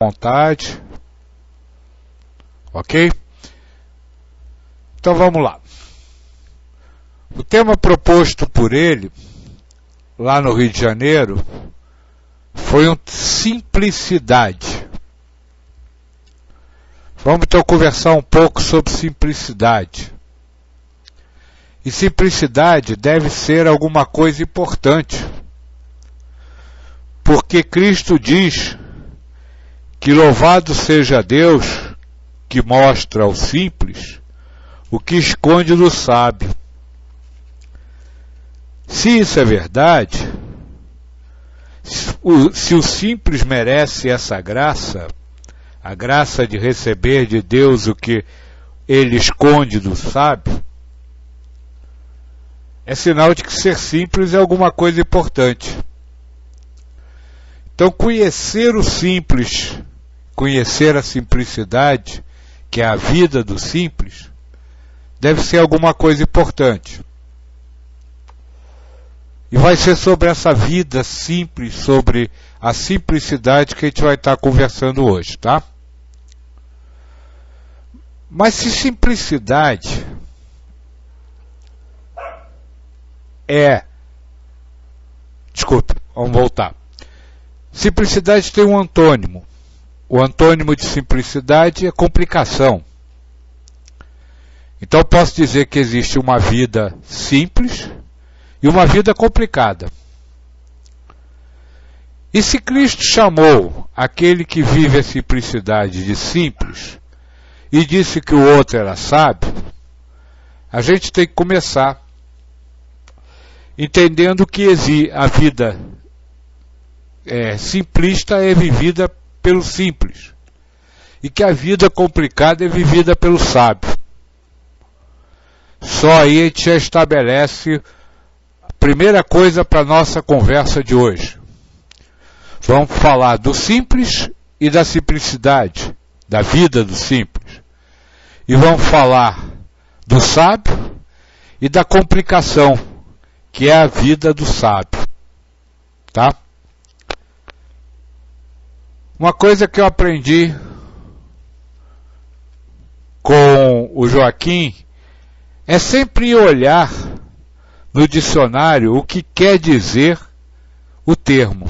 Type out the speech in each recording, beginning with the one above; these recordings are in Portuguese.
vontade. Ok? Então vamos lá. O tema proposto por ele, lá no Rio de Janeiro, foi um simplicidade. Vamos então conversar um pouco sobre simplicidade. E simplicidade deve ser alguma coisa importante. Porque Cristo diz que louvado seja Deus que mostra ao simples o que esconde do sábio. Se isso é verdade, se o simples merece essa graça, a graça de receber de Deus o que ele esconde do sábio, é sinal de que ser simples é alguma coisa importante. Então, conhecer o simples, conhecer a simplicidade, que é a vida do simples, deve ser alguma coisa importante. E vai ser sobre essa vida simples, sobre a simplicidade que a gente vai estar conversando hoje, tá? Mas se simplicidade Desculpe, vamos voltar. Simplicidade tem um antônimo. O antônimo de simplicidade é complicação. Então posso dizer que existe uma vida simples e uma vida complicada. E se Cristo chamou aquele que vive a simplicidade de simples e disse que o outro era sábio, a gente tem que começar entendendo que a vida simplista é vivida pelo simples e que a vida complicada é vivida pelo sábio. Só aí a gente já estabelece a primeira coisa para a nossa conversa de hoje. Vamos falar do simples e da simplicidade, da vida do simples. E vamos falar do sábio e da complicação, que é a vida do sábio. Tá? Uma coisa que eu aprendi com o Joaquim é sempre olhar no dicionário o que quer dizer o termo.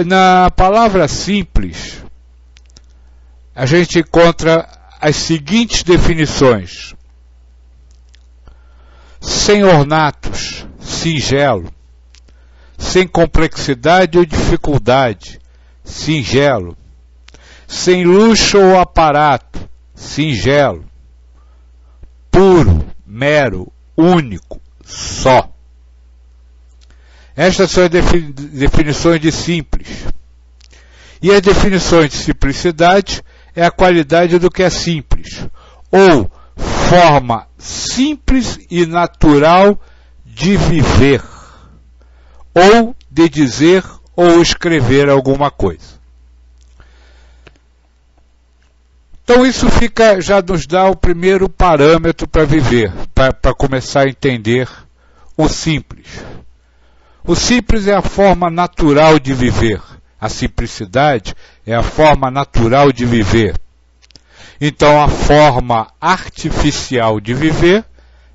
Na palavra simples, a gente encontra as seguintes definições: sem ornatos, singelo; sem complexidade ou dificuldade, singelo; sem luxo ou aparato, singelo; puro, mero, único, só. Estas são as definições de simples. E as definições de simplicidade é a qualidade do que é simples, ou forma simples e natural de viver, ou de dizer ou escrever alguma coisa. Então isso já nos dá o primeiro parâmetro para viver, para começar a entender o simples. O simples é a forma natural de viver. A simplicidade é a forma natural de viver. Então a forma artificial de viver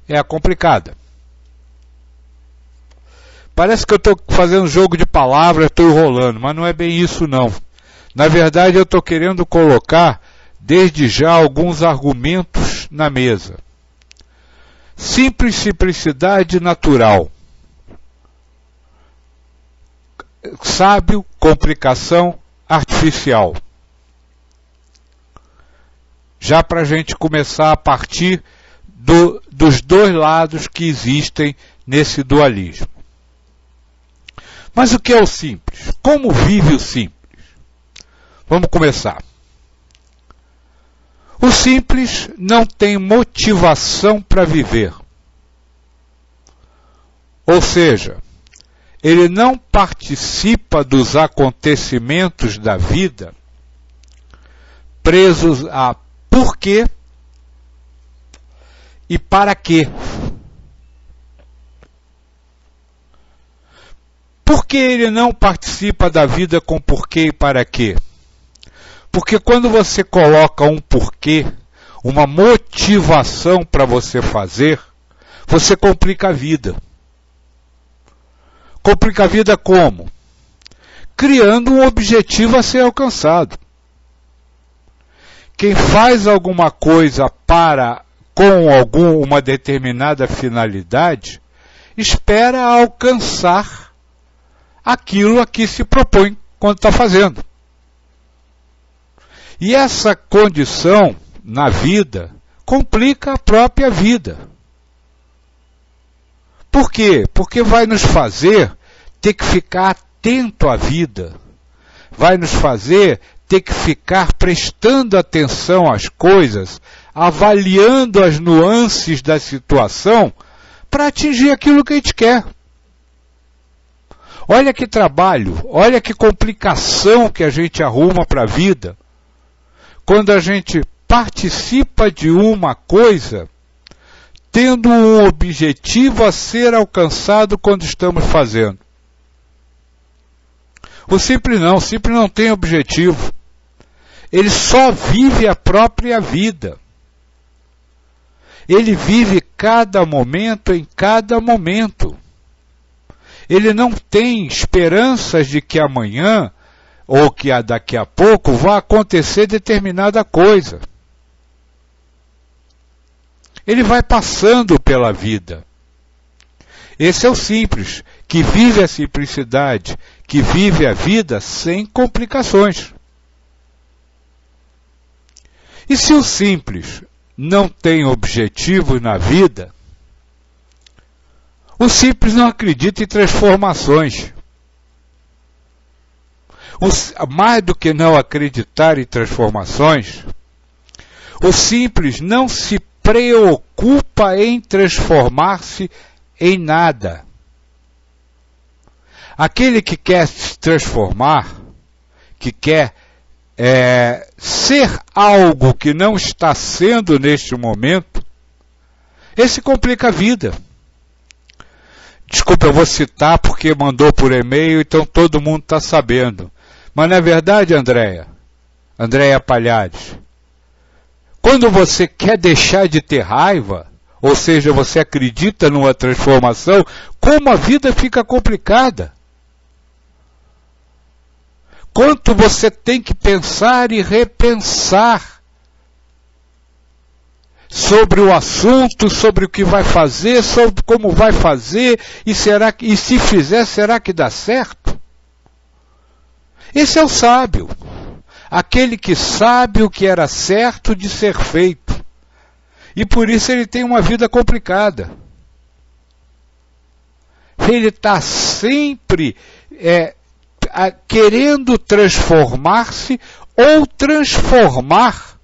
é a complicada. Parece que eu estou fazendo um jogo de palavras, estou enrolando, mas não é bem isso não. Na verdade eu estou querendo colocar desde já alguns argumentos na mesa. Simples, simplicidade, natural. Sábio, complicação, artificial. Já para a gente começar a partir dos dois lados que existem nesse dualismo. Mas o que é o simples? Como vive o simples? Vamos começar. O simples não tem motivação para viver. Ou seja, ele não participa dos acontecimentos da vida presos a por quê e para quê. Por que ele não participa da vida com porquê e para quê? Porque quando você coloca um porquê, uma motivação para você fazer, você complica a vida. Complica a vida como? Criando um objetivo a ser alcançado. Quem faz alguma coisa com uma determinada finalidade, espera alcançar aquilo a que se propõe quando está fazendo. E essa condição na vida complica a própria vida. Por quê? Porque vai nos fazer ter que ficar atento à vida. Vai nos fazer ter que ficar prestando atenção às coisas, avaliando as nuances da situação para atingir aquilo que a gente quer. Olha que trabalho, olha que complicação que a gente arruma para a vida quando a gente participa de uma coisa tendo um objetivo a ser alcançado quando estamos fazendo. O simples não tem objetivo. Ele só vive a própria vida. Ele vive cada momento em cada momento. Ele não tem esperanças de que amanhã ou que daqui a pouco vai acontecer determinada coisa. Ele vai passando pela vida. Esse é o simples, que vive a simplicidade, que vive a vida sem complicações. E se o simples não tem objetivos na vida, o simples não acredita em transformações. Mais do que não acreditar em transformações, o simples não se preocupa em transformar-se em nada. Aquele que quer se transformar, que quer ser algo que não está sendo neste momento, esse complica a vida. Desculpa, eu vou citar porque mandou por e-mail, então todo mundo está sabendo. Mas não é verdade, Andréia Palhares? Quando você quer deixar de ter raiva, ou seja, você acredita numa transformação, como a vida fica complicada. Quanto você tem que pensar e repensar sobre o assunto, sobre o que vai fazer, sobre como vai fazer, e se fizer, será que dá certo? Esse é o sábio. Aquele que sabe o que era certo de ser feito. E por isso ele tem uma vida complicada. Ele está sempre querendo transformar-se ou transformar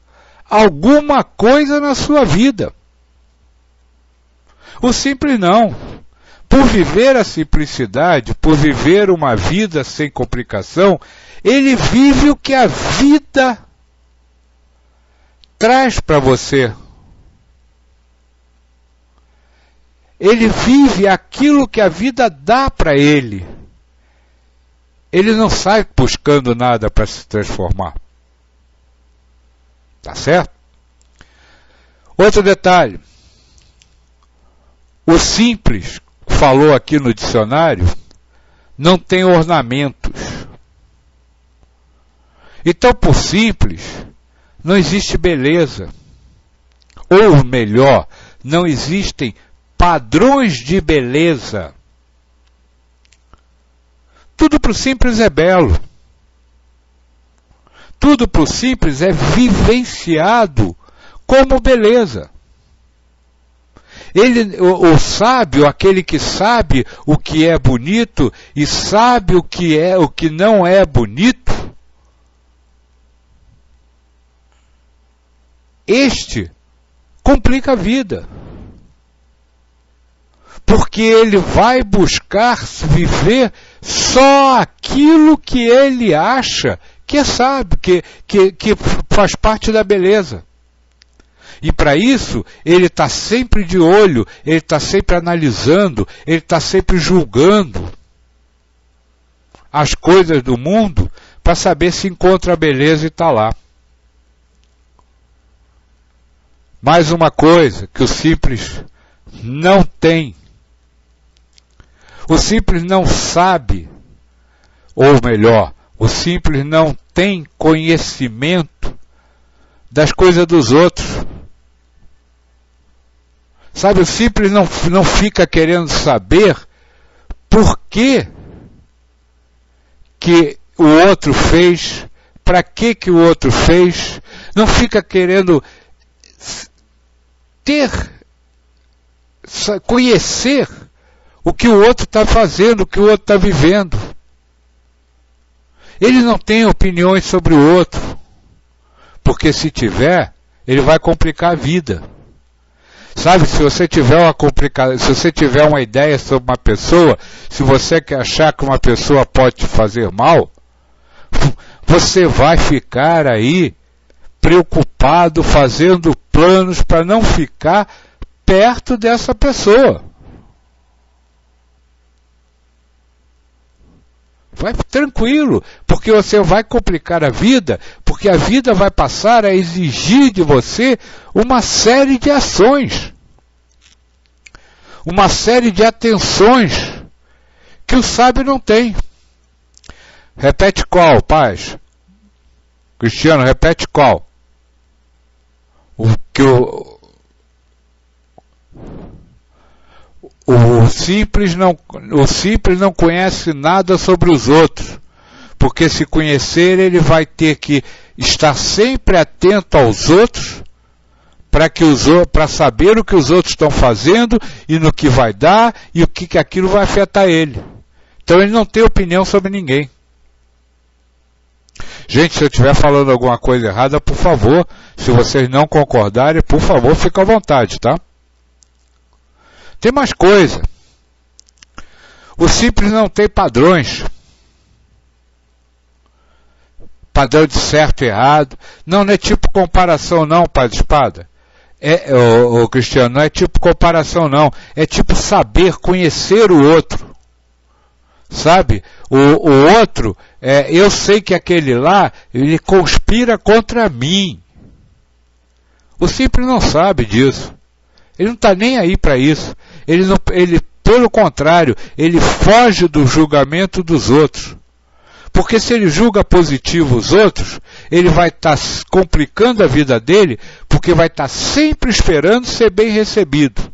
alguma coisa na sua vida. O simples não. Por viver a simplicidade, por viver uma vida sem complicação, ele vive o que a vida traz para você. Ele vive aquilo que a vida dá para ele. Ele não sai buscando nada para se transformar. Tá certo? Outro detalhe. O simples, falou aqui no dicionário, não tem ornamentos. Então, por simples, não existe beleza. Ou melhor, não existem padrões de beleza. Tudo para o simples é belo. Tudo para o simples é vivenciado como beleza. O sábio, aquele que sabe o que é bonito e sabe o que não é bonito, este complica a vida. Porque ele vai buscar viver só aquilo que ele acha que é sábio, que faz parte da beleza. E para isso, ele está sempre de olho, ele está sempre analisando, ele está sempre julgando. as coisas do mundo para saber se encontra a beleza e está lá. Mais uma coisa que o simples não tem. O simples não sabe, ou melhor, o simples não tem conhecimento das coisas dos outros. Sabe, o simples não fica querendo saber por que o outro fez, para que o outro fez, não fica querendo conhecer o que o outro está fazendo, o que o outro está vivendo. Ele não tem opiniões sobre o outro, porque se tiver, ele vai complicar a vida. Sabe, se você tiver uma ideia sobre uma pessoa, se você quer achar que uma pessoa pode te fazer mal, você vai ficar aí preocupado, fazendo planos para não ficar perto dessa pessoa. Vai tranquilo, porque você vai complicar a vida, porque a vida vai passar a exigir de você uma série de ações, uma série de atenções que o sábio não tem. Repete qual, paz? Cristiano, repete qual? O simples não conhece nada sobre os outros, porque se conhecer ele vai ter que estar sempre atento aos outros, para saber o que os outros estão fazendo e no que vai dar e o que aquilo vai afetar ele. Então ele não tem opinião sobre ninguém. Gente, se eu estiver falando alguma coisa errada, por favor, se vocês não concordarem, por favor, fique à vontade, tá? Tem mais coisa. O simples não tem padrões. Padrão de certo e errado. Não é tipo comparação não, pai de espada. Cristiano, não é tipo comparação não. É tipo saber, conhecer o outro. Sabe? O outro, eu sei que aquele lá, ele conspira contra mim. O simples não sabe disso. Ele não está nem aí para isso. Ele, pelo contrário, ele foge do julgamento dos outros. Porque se ele julga positivo os outros, ele vai estar complicando a vida dele, porque vai estar sempre esperando ser bem recebido.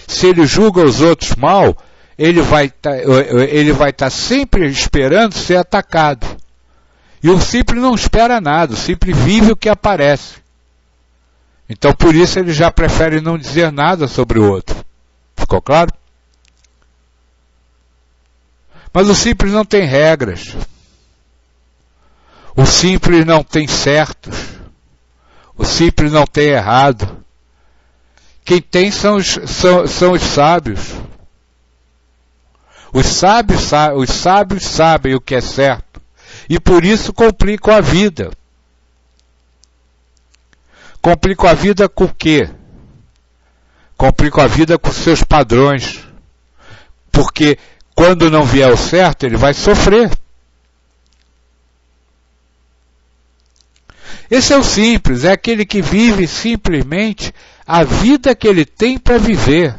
Se ele julga os outros mal, ele vai estar sempre esperando ser atacado. E o simples não espera nada, o simples vive o que aparece. Então por isso ele já prefere não dizer nada sobre o outro. Ficou claro? Mas o simples não tem regras. O simples não tem certos. O simples não tem errado. Quem tem são os sábios. Os sábios sabem o que é certo. E por isso complicam a vida. Complicam a vida com o quê? Complicam a vida com seus padrões. Porque quando não vier o certo, ele vai sofrer. Esse é o simples, é aquele que vive simplesmente a vida que ele tem para viver.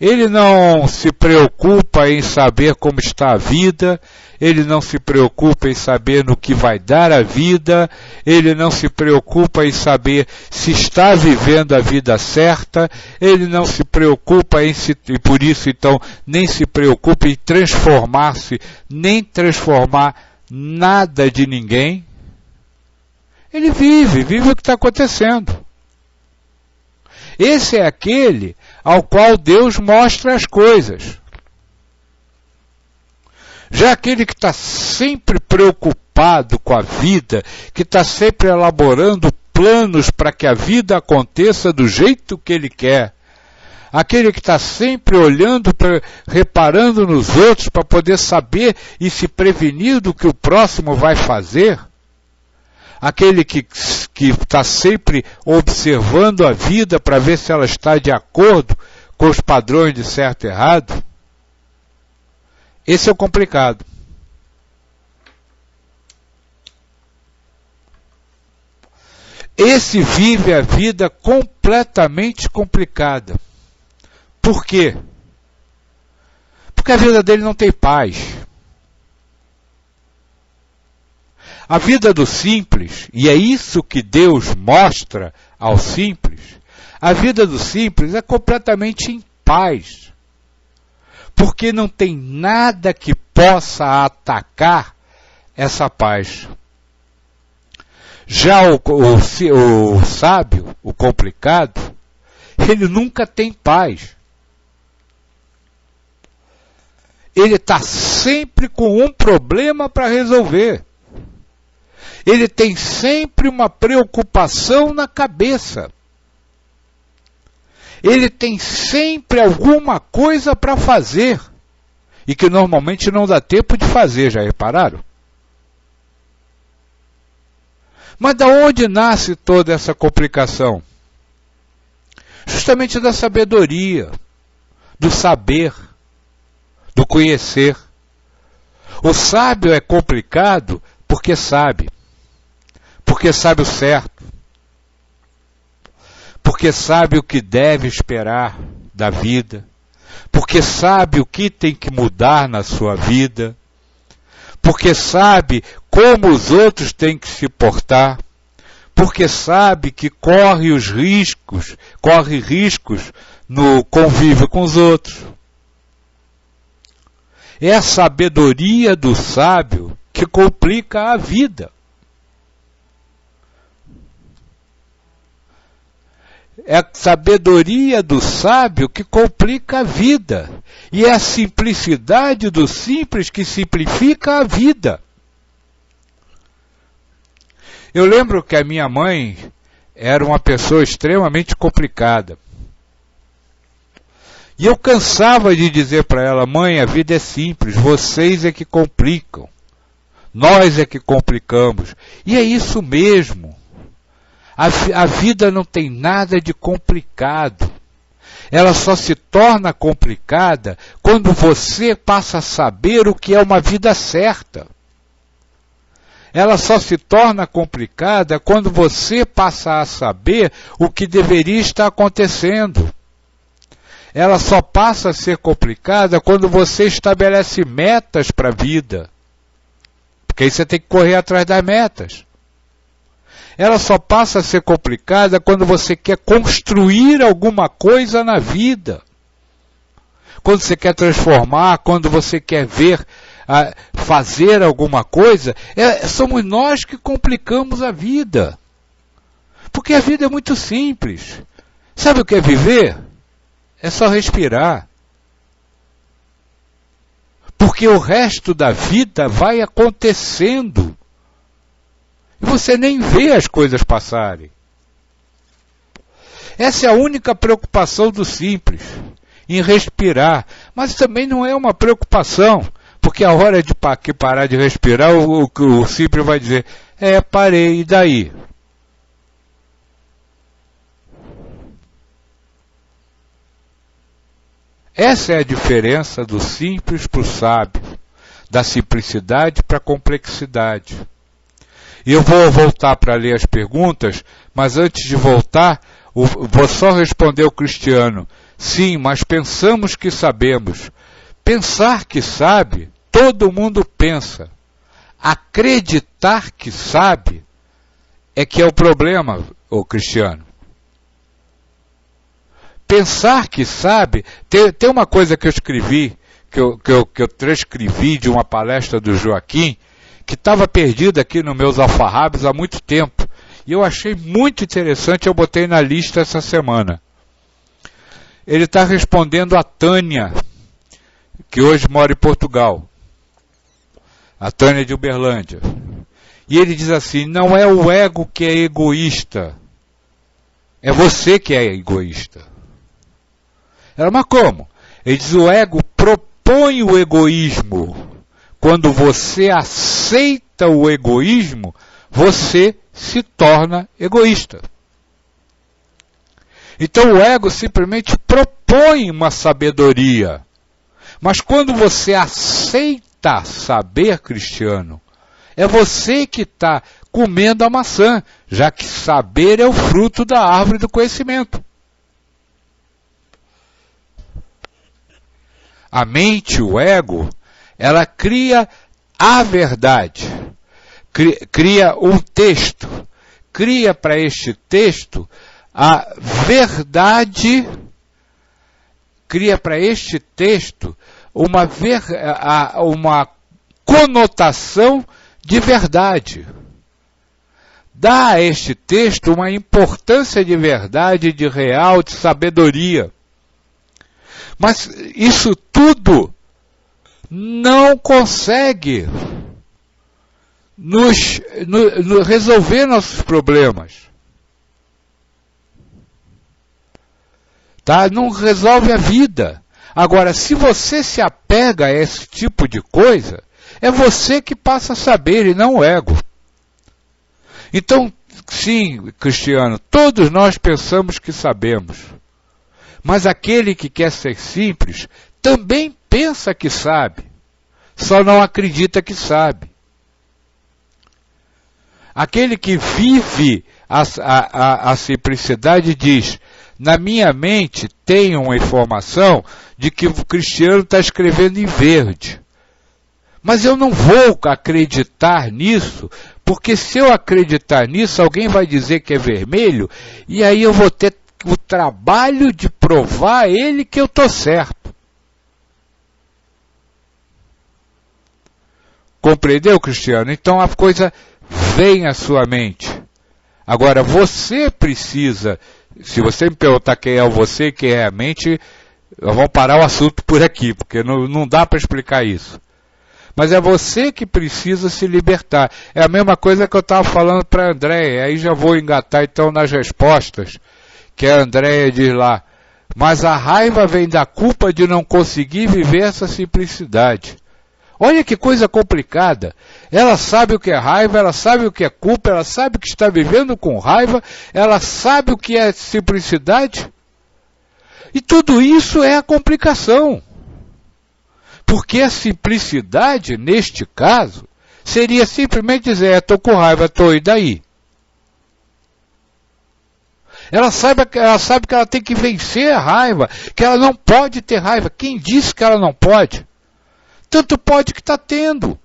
Ele não se preocupa em saber como está a vida, ele não se preocupa em saber no que vai dar a vida, ele não se preocupa em saber se está vivendo a vida certa, ele não se preocupa e por isso então nem se preocupa em transformar-se, nem transformar nada de ninguém. Ele vive o que está acontecendo. Esse é aquele ao qual Deus mostra as coisas. Já aquele que está sempre preocupado com a vida, que está sempre elaborando planos para que a vida aconteça do jeito que ele quer, aquele que está sempre olhando, reparando nos outros para poder saber e se prevenir do que o próximo vai fazer, aquele que está sempre observando a vida para ver se ela está de acordo com os padrões de certo e errado, Esse é o complicado. Esse vive a vida completamente complicada. Por quê? Porque a vida dele não tem paz. A vida do simples, e é isso que Deus mostra ao simples, a vida do simples é completamente em paz. Porque não tem nada que possa atacar essa paz. Já o sábio, o complicado, ele nunca tem paz. Ele está sempre com um problema para resolver. Ele tem sempre uma preocupação na cabeça. Ele tem sempre alguma coisa para fazer. E que normalmente não dá tempo de fazer, já repararam? Mas da onde nasce toda essa complicação? Justamente da sabedoria, do saber, do conhecer. O sábio é complicado porque sabe o certo, porque sabe o que deve esperar da vida, porque sabe o que tem que mudar na sua vida, porque sabe como os outros têm que se portar, porque sabe que corre riscos no convívio com os outros. É a sabedoria do sábio que complica a vida. É a sabedoria do sábio que complica a vida. E é a simplicidade do simples que simplifica a vida. Eu lembro que a minha mãe era uma pessoa extremamente complicada. E eu cansava de dizer para ela: mãe, a vida é simples, vocês é que complicam. Nós é que complicamos. E é isso mesmo. A vida não tem nada de complicado. Ela só se torna complicada quando você passa a saber o que é uma vida certa. Ela só se torna complicada quando você passa a saber o que deveria estar acontecendo. Ela só passa a ser complicada quando você estabelece metas para a vida. Porque aí você tem que correr atrás das metas. Ela só passa a ser complicada quando você quer construir alguma coisa na vida. Quando você quer transformar, quando você quer ver, fazer alguma coisa, somos nós que complicamos a vida. Porque a vida é muito simples. Sabe o que é viver? É só respirar. Porque o resto da vida vai acontecendo. E você nem vê as coisas passarem. Essa é a única preocupação do simples, em respirar. Mas também não é uma preocupação, porque a hora de parar de respirar, o simples vai dizer: parei, e daí? Essa é a diferença do simples para o sábio, da simplicidade para a complexidade. E eu vou voltar para ler as perguntas, mas antes de voltar, vou só responder ao Cristiano. Sim, mas pensamos que sabemos. Pensar que sabe, todo mundo pensa. Acreditar que sabe é que é o problema, ô Cristiano. Pensar que sabe, tem uma coisa que eu escrevi, que eu transcrevi de uma palestra do Joaquim, que estava perdida aqui nos meus alfarrábios há muito tempo. E eu achei muito interessante, eu botei na lista essa semana. Ele está respondendo a Tânia, que hoje mora em Portugal. A Tânia de Uberlândia. E ele diz assim: não é o ego que é egoísta, é você que é egoísta. Ela, mas como? Ele diz: o ego propõe o egoísmo. Quando você aceita o egoísmo, você se torna egoísta. Então o ego simplesmente propõe uma sabedoria. Mas quando você aceita aceita saber, cristiano, é você que está comendo a maçã, já que saber é o fruto da árvore do conhecimento. A mente, o ego, ela cria a verdade, cria um texto, cria para este texto a verdade, cria para este texto uma conotação de verdade. Dá a este texto uma importância de verdade, de real, de sabedoria. Mas isso tudo não consegue nos resolver nossos problemas. Tá? Não resolve a vida. Agora, se você se apega a esse tipo de coisa, é você que passa a saber e não o ego. Então, sim, cristiano, todos nós pensamos que sabemos. Mas aquele que quer ser simples também pensa que sabe, só não acredita que sabe. Aquele que vive a simplicidade diz: na minha mente tem uma informação de que o cristiano está escrevendo em verde. Mas eu não vou acreditar nisso, porque se eu acreditar nisso, alguém vai dizer que é vermelho, e aí eu vou ter o trabalho de provar a ele que eu estou certo. Compreendeu, cristiano? Então a coisa vem à sua mente. Agora, você precisa, se você me perguntar quem é o você, quem é a mente, vamos parar o assunto por aqui, porque não dá para explicar isso. Mas é você que precisa se libertar. É a mesma coisa que eu estava falando para a Andréia, aí já vou engatar então nas respostas, que a Andréia diz lá: mas a raiva vem da culpa de não conseguir viver essa simplicidade. Olha que coisa complicada. Ela sabe o que é raiva, ela sabe o que é culpa, ela sabe que está vivendo com raiva, ela sabe o que é simplicidade. E tudo isso é a complicação. Porque a simplicidade, neste caso, seria simplesmente dizer: estou com raiva, estou, e daí? Ela sabe que ela tem que vencer a raiva, que ela não pode ter raiva. Quem disse que ela não pode? Tanto pode que está tendo.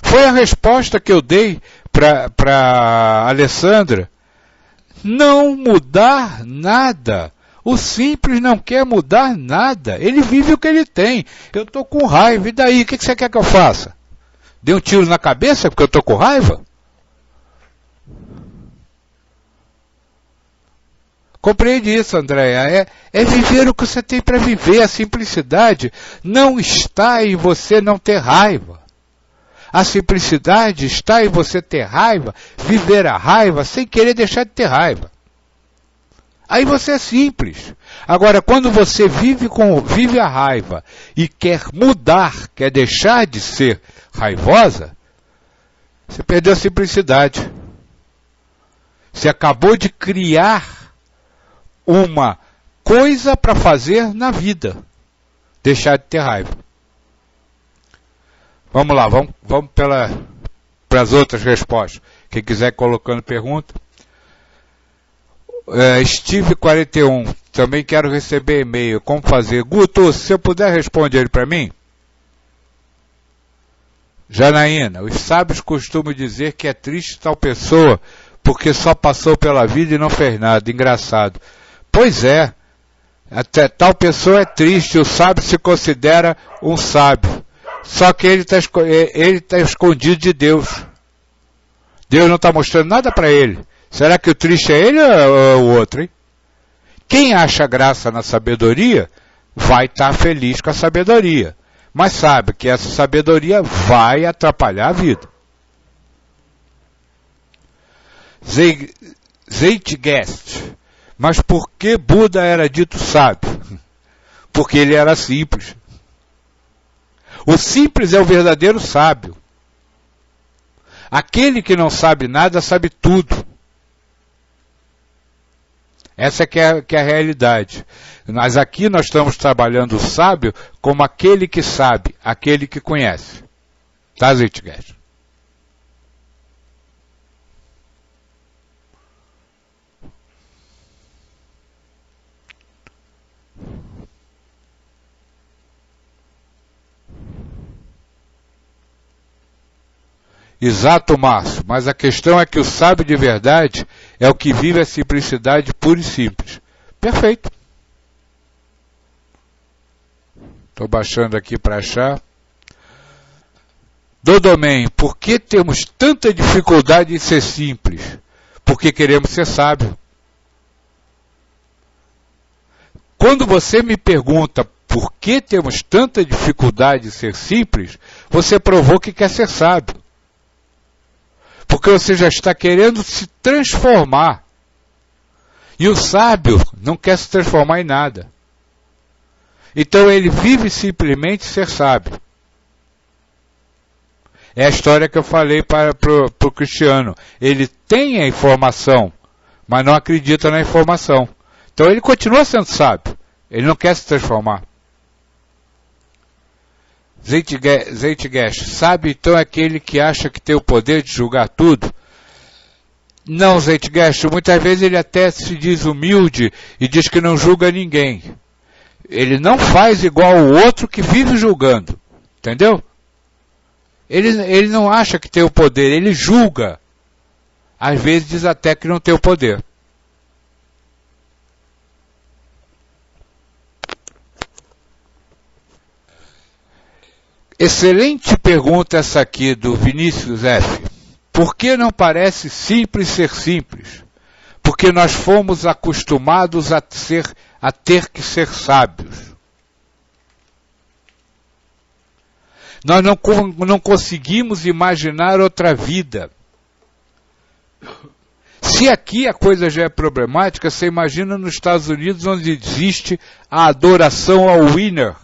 Foi a resposta que eu dei para Alessandra. Não mudar nada. O simples não quer mudar nada. Ele vive o que ele tem. Eu estou com raiva. E daí? O que você quer que eu faça? Dê um tiro na cabeça porque eu estou com raiva? Compreende isso, Andréia? É viver o que você tem para viver. A simplicidade não está em você não ter raiva. A simplicidade está em você ter raiva, viver a raiva sem querer deixar de ter raiva. Aí você é simples. Agora, quando você vive a raiva e quer mudar, quer deixar de ser raivosa, você perdeu a simplicidade. Você acabou de criar uma coisa para fazer na vida. Deixar de ter raiva. Vamos lá, vamos para as outras respostas. Quem quiser colocando pergunta. Steve 41, também quero receber e-mail. Como fazer? Guto, se eu puder responder ele para mim. Janaína, os sábios costumam dizer que é triste tal pessoa porque só passou pela vida e não fez nada. Engraçado. Pois é, até tal pessoa é triste, o sábio se considera um sábio. Só que ele está escondido de Deus. Deus não está mostrando nada para ele. Será que o triste é ele ou o outro, hein? Quem acha graça na sabedoria, vai estar feliz com a sabedoria. Mas sabe que essa sabedoria vai atrapalhar a vida. Zeitgeist. Mas por que Buda era dito sábio? Porque ele era simples. O simples é o verdadeiro sábio. Aquele que não sabe nada, sabe tudo. Essa que é a realidade. Mas aqui nós estamos trabalhando o sábio como aquele que sabe, aquele que conhece. Tá, Zeitgeist? Exato, Márcio, mas a questão é que o sábio de verdade é o que vive a simplicidade pura e simples. Perfeito. Estou baixando aqui para achar. Dodomem, por que temos tanta dificuldade em ser simples? Porque queremos ser sábio. Quando você me pergunta por que temos tanta dificuldade em ser simples, você provou que quer ser sábio. Porque você já está querendo se transformar. E o sábio não quer se transformar em nada. Então ele vive simplesmente ser sábio. É a história que eu falei para o Cristiano. Ele tem a informação, mas não acredita na informação. Então ele continua sendo sábio. Ele não quer se transformar. Zeitgeist, sabe então aquele que acha que tem o poder de julgar tudo? Não, Zeitgeist, muitas vezes ele até se diz humilde e diz que não julga ninguém. Ele não faz igual o outro que vive julgando. Entendeu? Ele não acha que tem o poder, ele julga. Às vezes diz até que não tem o poder. Excelente pergunta essa aqui do Vinícius F. Por que não parece simples ser simples? Porque nós fomos acostumados a ter que ser sábios. Nós não conseguimos imaginar outra vida. Se aqui a coisa já é problemática, você imagina nos Estados Unidos, onde existe a adoração ao winner.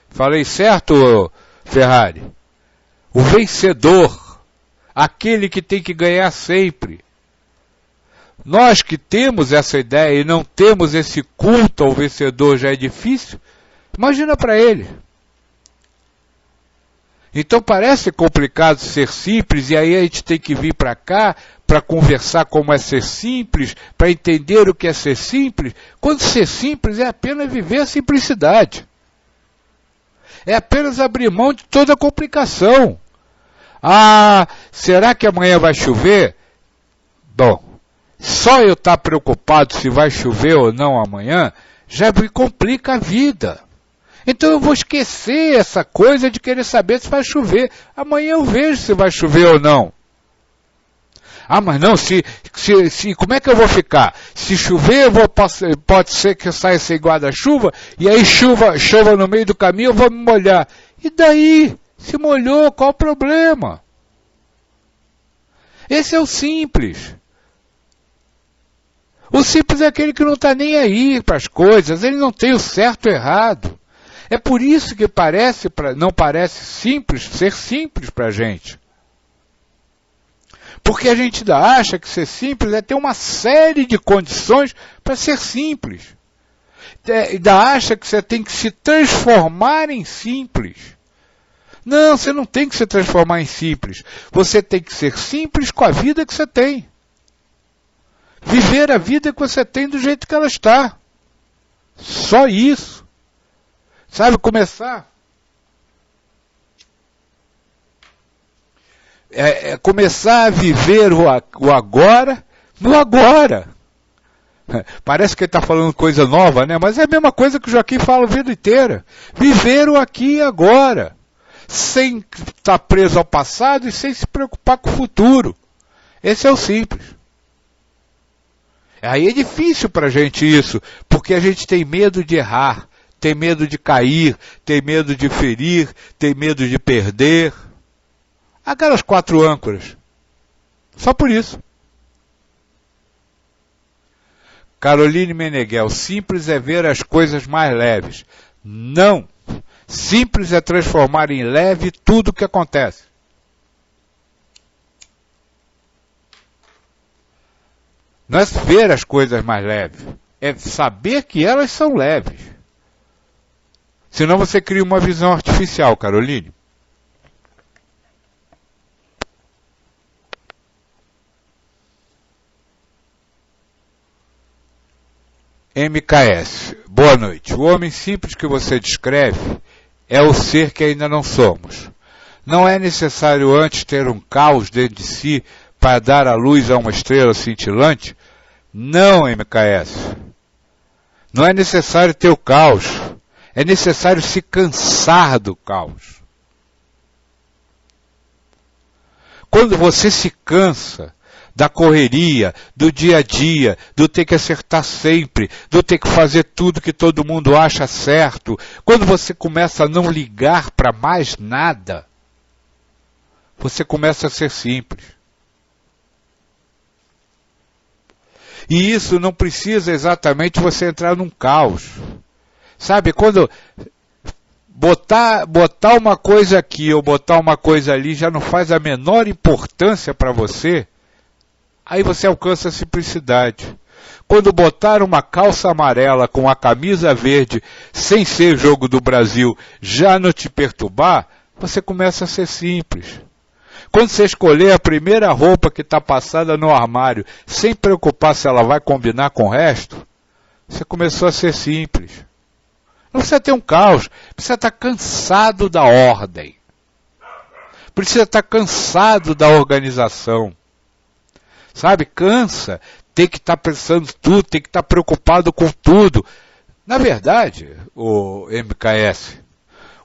Falei certo, Ferrari? O vencedor, aquele que tem que ganhar sempre. Nós que temos essa ideia e não temos esse culto ao vencedor já é difícil, imagina para ele. Então parece complicado ser simples e aí a gente tem que vir para cá para conversar como é ser simples, para entender o que é ser simples, quando ser simples é apenas viver a simplicidade. É apenas abrir mão de toda a complicação. Ah, será que amanhã vai chover? Bom, só eu estar preocupado se vai chover ou não amanhã, já me complica a vida. Então eu vou esquecer essa coisa de querer saber se vai chover. Amanhã eu vejo se vai chover ou não. Ah, mas não, como é que eu vou ficar? Se chover, pode ser que eu saia sem guarda-chuva, e aí chova no meio do caminho, eu vou me molhar. E daí? Se molhou, qual o problema? Esse é o simples. O simples é aquele que não está nem aí para as coisas, ele não tem o certo e o errado. É por isso que não parece simples ser simples para a gente. Porque a gente ainda acha que ser simples é ter uma série de condições para ser simples. Ainda acha que você tem que se transformar em simples. Não, você não tem que se transformar em simples. Você tem que ser simples com a vida que você tem. Viver a vida que você tem do jeito que ela está. Só isso. Sabe, começar a viver o agora no agora. Parece que ele está falando coisa nova, né? Mas é a mesma coisa que o Joaquim fala a vida inteira. Viver o aqui e agora. Sem estar preso ao passado e sem se preocupar com o futuro. Esse é o simples. Aí é difícil para a gente isso, porque a gente tem medo de errar, tem medo de cair, tem medo de ferir, tem medo de perder. Aquelas 4 âncoras. Só por isso. Caroline Meneghel, simples é ver as coisas mais leves. Não. Simples é transformar em leve tudo o que acontece. Não é ver as coisas mais leves. é saber que elas são leves. Senão você cria uma visão artificial, Caroline. MKS, boa noite. O homem simples que você descreve é o ser que ainda não somos. Não é necessário antes ter um caos dentro de si para dar a luz a uma estrela cintilante? Não, MKS. Não é necessário ter o caos. É necessário se cansar do caos. Quando você se cansa da correria, do dia a dia, do ter que acertar sempre, do ter que fazer tudo que todo mundo acha certo, quando você começa a não ligar para mais nada, você começa a ser simples. E isso não precisa exatamente você entrar num caos. Sabe, quando botar uma coisa aqui ou botar uma coisa ali já não faz a menor importância para você, aí você alcança a simplicidade. Quando botar uma calça amarela com a camisa verde, sem ser jogo do Brasil, já não te perturbar, você começa a ser simples. Quando você escolher a primeira roupa que está passada no armário, sem preocupar se ela vai combinar com o resto, você começou a ser simples. Não precisa ter um caos, precisa estar cansado da ordem. Precisa estar cansado da organização. Sabe, cansa, tem que estar pensando tudo, tem que estar preocupado com tudo. Na verdade, o MKS,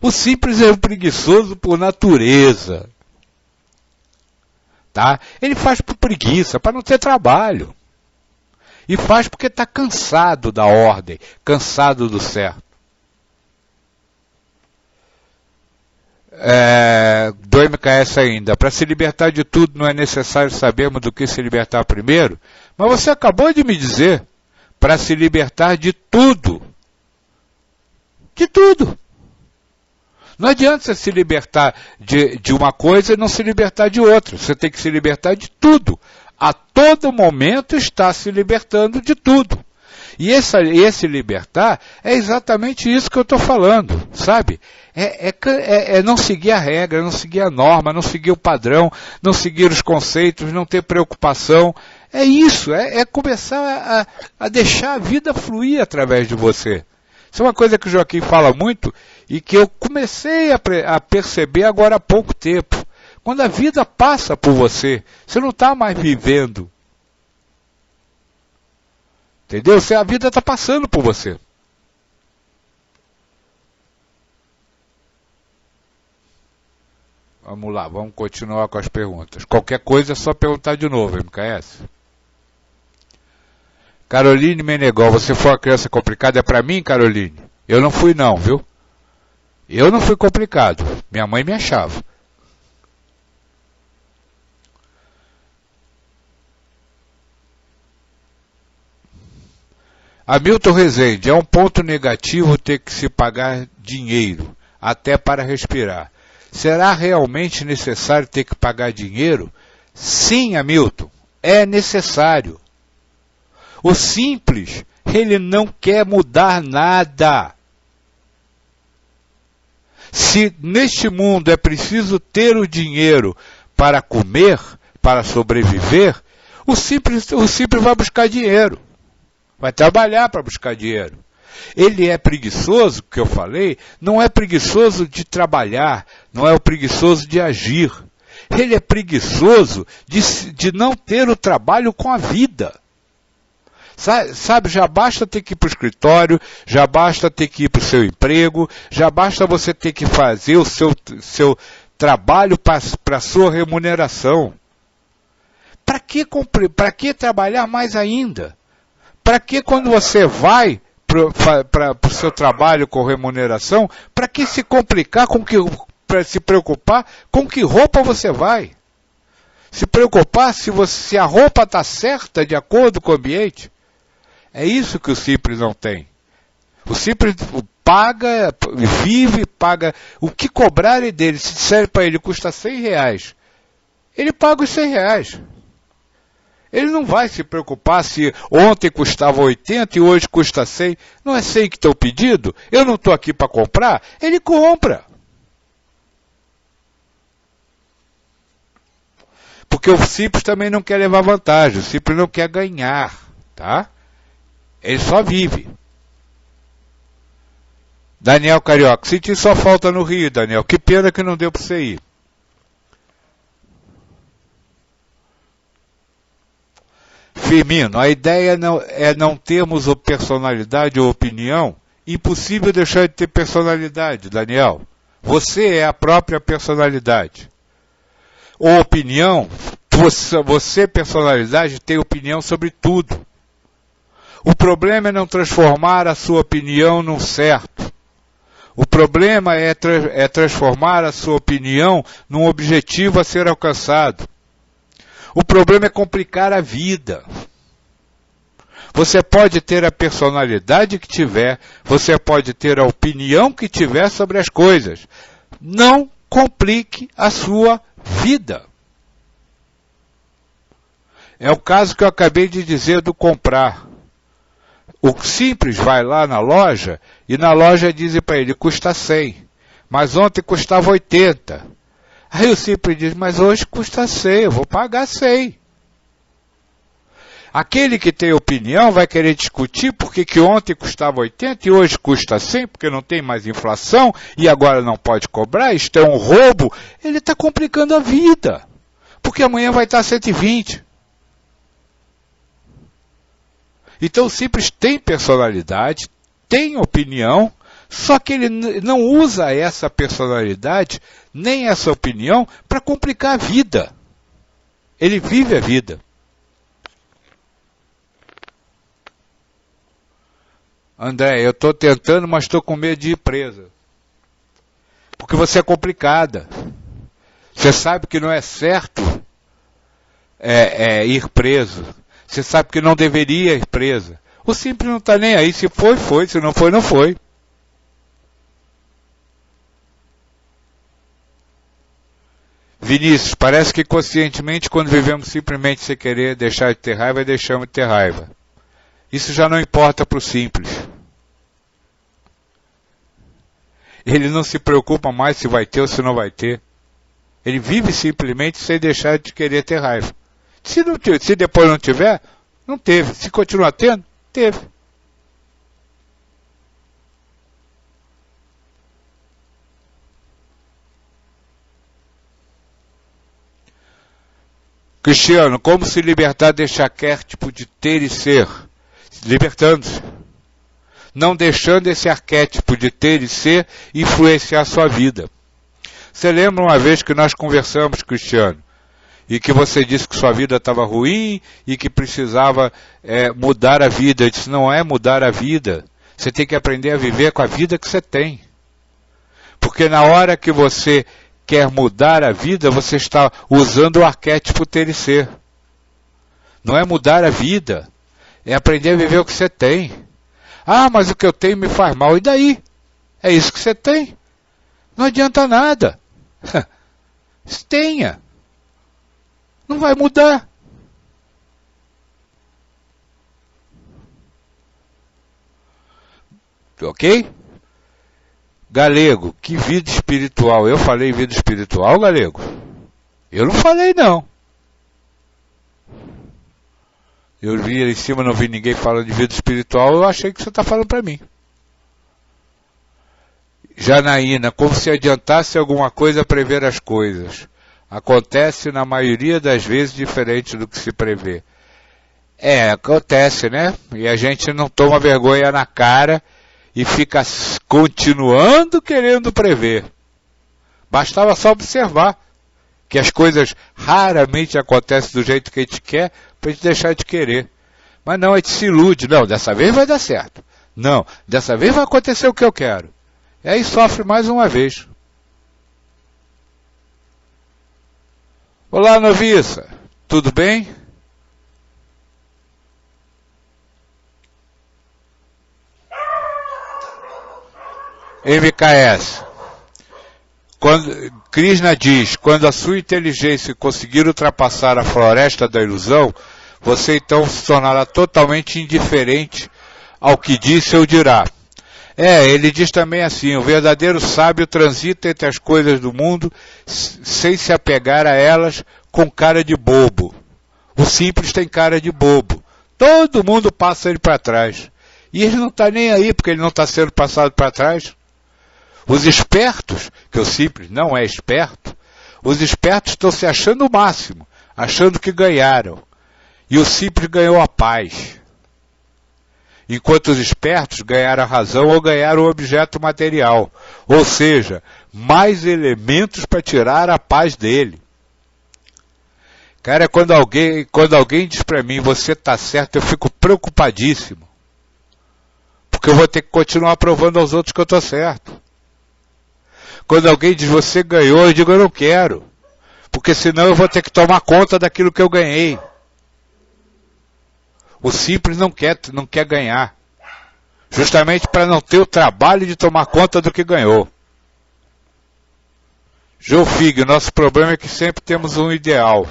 o simples é um preguiçoso por natureza. Tá? Ele faz por preguiça, para não ter trabalho. E faz porque está cansado da ordem, cansado do certo. Do MKS ainda, para se libertar de tudo não é necessário sabermos do que se libertar primeiro, mas você acabou de me dizer, para se libertar de tudo. De tudo. Não adianta você se libertar de uma coisa e não se libertar de outra. Você tem que se libertar de tudo. A todo momento está se libertando de tudo. E esse libertar é exatamente isso que eu estou falando, sabe? É não seguir a regra, não seguir a norma, não seguir o padrão, não seguir os conceitos, não ter preocupação. É isso, é começar a deixar a vida fluir através de você. Isso é uma coisa que o Joaquim fala muito e que eu comecei a perceber agora há pouco tempo. Quando a vida passa por você, você não está mais vivendo. Entendeu? A vida está passando por você. Vamos lá, vamos continuar com as perguntas. Qualquer coisa é só perguntar de novo, MKS. Caroline Menegol, você foi uma criança complicada? É para mim, Caroline? Eu não fui não, viu? Eu não fui complicado. Minha mãe me achava. Hamilton Rezende, é um ponto negativo ter que se pagar dinheiro, até para respirar. Será realmente necessário ter que pagar dinheiro? Sim, Hamilton, é necessário. O simples, ele não quer mudar nada. Se neste mundo é preciso ter o dinheiro para comer, para sobreviver, o simples vai buscar dinheiro. Vai trabalhar para buscar dinheiro. Ele é preguiçoso, que eu falei, não é preguiçoso de trabalhar, não é o preguiçoso de agir. Ele é preguiçoso de não ter o trabalho com a vida. Sabe, já basta ter que ir para o escritório, já basta ter que ir para o seu emprego, já basta você ter que fazer o seu trabalho para a sua remuneração. Para que trabalhar mais ainda? Para que quando você vai para o seu trabalho com remuneração, para que se complicar para se preocupar com que roupa você vai? Se preocupar se a roupa está certa de acordo com o ambiente? É isso que o simples não tem. O simples paga, vive, paga o que cobrarem dele. Se disser para ele custa R$100, ele paga os R$100. Ele não vai se preocupar se ontem custava 80 e hoje custa 100. Não é 100 que está o pedido? Eu não estou aqui para comprar? Ele compra. Porque o simples também não quer levar vantagem, o simples não quer ganhar, tá? Ele só vive. Daniel Carioca, senti sua falta no Rio, Daniel. Que pena que não deu para você ir. Firmino, a ideia é não termos personalidade ou opinião. Impossível deixar de ter personalidade, Daniel. Você é a própria personalidade. Ou opinião, você, personalidade, tem opinião sobre tudo. O problema é não transformar a sua opinião num certo. O problema é transformar a sua opinião num objetivo a ser alcançado. O problema é complicar a vida. Você pode ter a personalidade que tiver, você pode ter a opinião que tiver sobre as coisas. Não complique a sua vida. É o caso que eu acabei de dizer do comprar. O simples vai lá na loja e na loja dizem para ele, custa 100, mas ontem custava 80. Aí o simples diz, mas hoje custa 100, eu vou pagar 100. Aquele que tem opinião vai querer discutir porque que ontem custava 80 e hoje custa 100, porque não tem mais inflação e agora não pode cobrar, isto é um roubo. Ele está complicando a vida, porque amanhã vai estar 120. Então o simples tem personalidade, tem opinião, só que ele não usa essa personalidade, nem essa opinião, para complicar a vida. Ele vive a vida. André, eu estou tentando, mas estou com medo de ir presa. Porque você é complicada. Você sabe que não é certo ir preso. Você sabe que não deveria ir presa. O simples não está nem aí. Se foi, foi. Se não foi, não foi. Vinícius, parece que conscientemente, quando vivemos simplesmente sem querer deixar de ter raiva, deixamos de ter raiva. Isso já não importa para o simples. Ele não se preocupa mais se vai ter ou se não vai ter. Ele vive simplesmente sem deixar de querer ter raiva. Se depois não tiver, não teve. Se continuar tendo, teve. Cristiano, como se libertar deste arquétipo de ter e ser? Libertando-se. Não deixando esse arquétipo de ter e ser influenciar a sua vida. Você lembra uma vez que nós conversamos, Cristiano, e que você disse que sua vida estava ruim e que precisava mudar a vida? Eu disse, não é mudar a vida. Você tem que aprender a viver com a vida que você tem. Porque na hora que você quer mudar a vida, você está usando o arquétipo ter e ser. Não é mudar a vida. É aprender a viver o que você tem. Ah, mas o que eu tenho me faz mal. E daí? É isso que você tem. Não adianta nada. Tenha. Não vai mudar. Ok? Galego, que vida espiritual. Eu falei vida espiritual, Galego? Eu não falei, não. Eu vi ali em cima, não vi ninguém falando de vida espiritual, eu achei que você está falando para mim. Janaína, como se adiantasse alguma coisa a prever as coisas. Acontece na maioria das vezes diferente do que se prevê. Acontece, né? E a gente não toma vergonha na cara e fica continuando querendo prever. Bastava só observar que as coisas raramente acontecem do jeito que a gente quer para a gente deixar de querer. Mas não, a gente se ilude. Não, dessa vez vai dar certo. Não, dessa vez vai acontecer o que eu quero. E aí sofre mais uma vez. Olá, noviça. Tudo bem? MKS. Krishna diz, quando a sua inteligência conseguir ultrapassar a floresta da ilusão, você então se tornará totalmente indiferente ao que disse ou dirá. Ele diz também assim, o verdadeiro sábio transita entre as coisas do mundo sem se apegar a elas com cara de bobo. O simples tem cara de bobo. Todo mundo passa ele para trás. E ele não está nem aí porque ele não está sendo passado para trás. Os espertos, que o simples não é esperto, os espertos estão se achando o máximo, achando que ganharam. E o simples ganhou a paz. Enquanto os espertos ganharam a razão ou ganharam o objeto material. Ou seja, mais elementos para tirar a paz dele. Cara, quando alguém diz para mim, você está certo, eu fico preocupadíssimo. Porque eu vou ter que continuar provando aos outros que eu estou certo. Quando alguém diz, você ganhou, eu digo, eu não quero. Porque senão eu vou ter que tomar conta daquilo que eu ganhei. O simples não quer ganhar. Justamente para não ter o trabalho de tomar conta do que ganhou. Joe Fig, nosso problema é que sempre temos um ideal.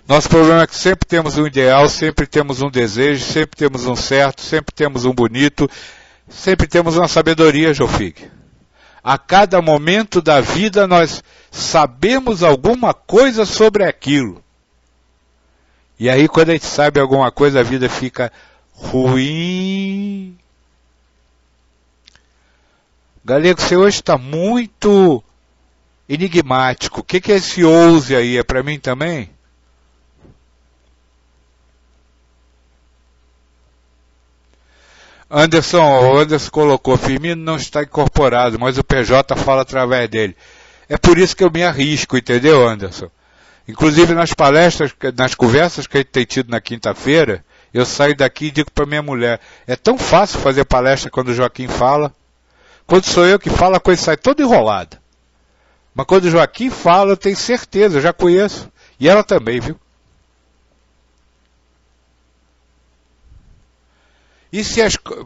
Nosso problema é que sempre temos um ideal, sempre temos um desejo, sempre temos um certo, sempre temos um bonito, sempre temos uma sabedoria, Joe Fig. A cada momento da vida nós sabemos alguma coisa sobre aquilo. E aí quando a gente sabe alguma coisa, a vida fica ruim. Galego, você hoje está muito enigmático. O que é esse ouse aí? É para mim também? Anderson, o Anderson colocou, Firmino não está incorporado, mas o PJ fala através dele. É por isso que eu me arrisco, entendeu, Anderson? Inclusive nas palestras, nas conversas que a gente tem tido na quinta-feira, eu saio daqui e digo para minha mulher, é tão fácil fazer palestra quando o Joaquim fala. Quando sou eu que falo, a coisa sai toda enrolada. Mas quando o Joaquim fala, eu tenho certeza, eu já conheço. E ela também, viu?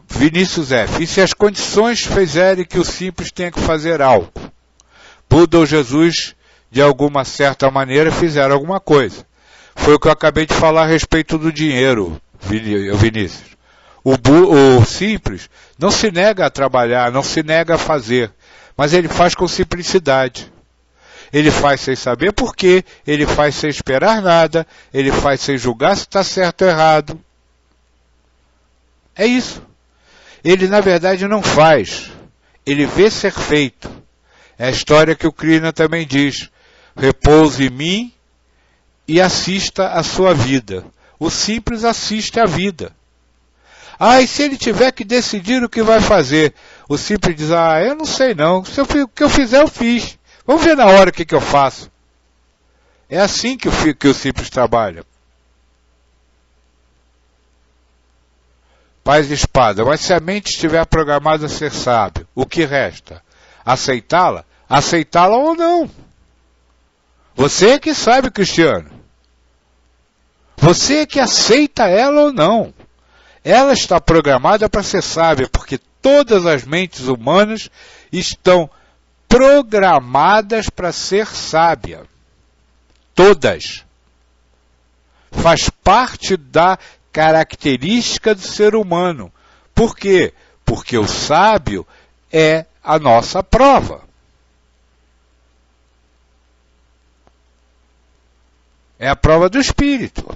Vinícius F. E se as condições fizerem que o simples tenha que fazer algo? Buda ou Jesus, de alguma certa maneira, fizeram alguma coisa. Foi o que eu acabei de falar a respeito do dinheiro, Vinícius. O simples não se nega a trabalhar, não se nega a fazer, mas ele faz com simplicidade. Ele faz sem saber por quê, ele faz sem esperar nada, ele faz sem julgar se está certo ou errado. É isso. Ele, na verdade, não faz. Ele vê ser feito. É a história que o Krishna também diz. Repouse em mim e assista a sua vida. O simples assiste a vida. E se ele tiver que decidir o que vai fazer? O simples diz, eu não sei não. O que eu fizer, eu fiz. Vamos ver na hora o que eu faço. É assim que o simples trabalha. Paz e espada. Mas se a mente estiver programada a ser sábio, o que resta? Aceitá-la? Aceitá-la ou não? Você é que sabe, Cristiano. Você é que aceita ela ou não. Ela está programada para ser sábia, porque todas as mentes humanas estão programadas para ser sábia. Todas. Faz parte da característica do ser humano. Por quê? Porque o sábio é a nossa prova. É a prova do espírito.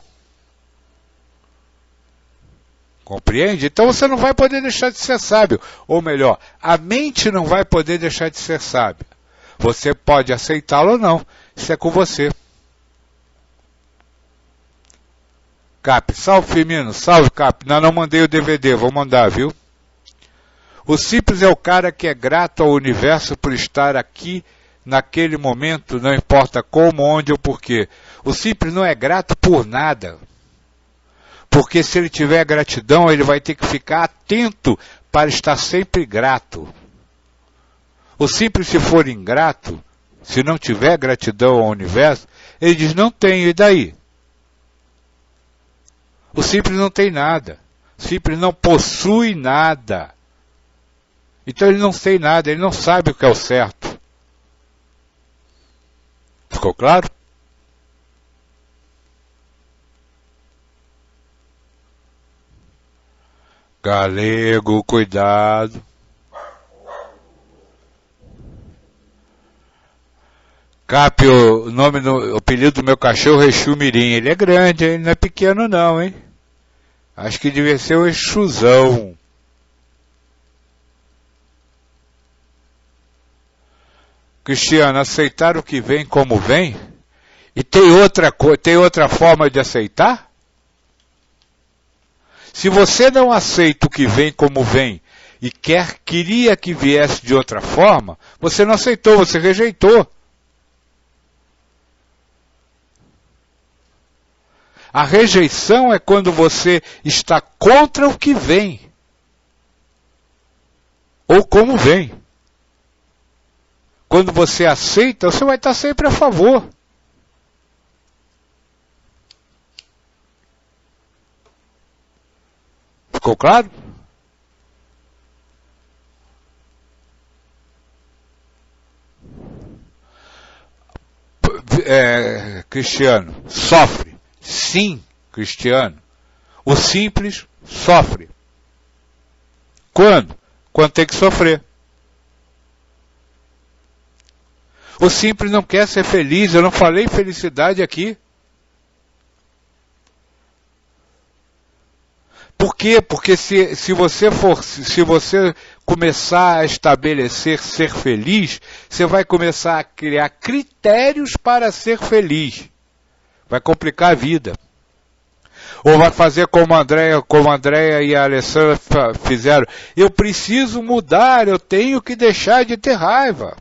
Compreende? Então você não vai poder deixar de ser sábio. Ou melhor, a mente não vai poder deixar de ser sábia. Você pode aceitá-lo ou não. Isso é com você. Cap, salve Firmino, salve Cap. Não mandei o DVD, vou mandar, viu? O simples é o cara que é grato ao universo por estar aqui naquele momento, não importa como, onde ou porquê. O simples não é grato por nada. Porque se ele tiver gratidão, ele vai ter que ficar atento para estar sempre grato. O simples, se for ingrato, se não tiver gratidão ao universo, ele diz, não tenho, e daí? O simples não tem nada. O simples não possui nada. Então ele não tem nada, ele não sabe o que é o certo. Ficou claro? Galego, cuidado. Cap, o apelido do meu cachorro é Exu Mirim. Ele é grande, hein? Ele não é pequeno não, hein? Acho que devia ser o Exuzão. Cristiano, aceitar o que vem como vem? E tem outra forma de aceitar? Se você não aceita o que vem como vem e queria que viesse de outra forma, você não aceitou, você rejeitou. A rejeição é quando você está contra o que vem. Ou como vem. Quando você aceita, você vai estar sempre a favor. Ficou claro? Cristiano, sofre. Sim, Cristiano. O simples sofre. Quando? Quando tem que sofrer. O simples não quer ser feliz. Eu não falei felicidade aqui. Por quê? Porque se você começar a estabelecer ser feliz, você vai começar a criar critérios para ser feliz. Vai complicar a vida. Ou vai fazer como a Andréia e a Alessandra fizeram. Eu preciso mudar, eu tenho que deixar de ter raiva.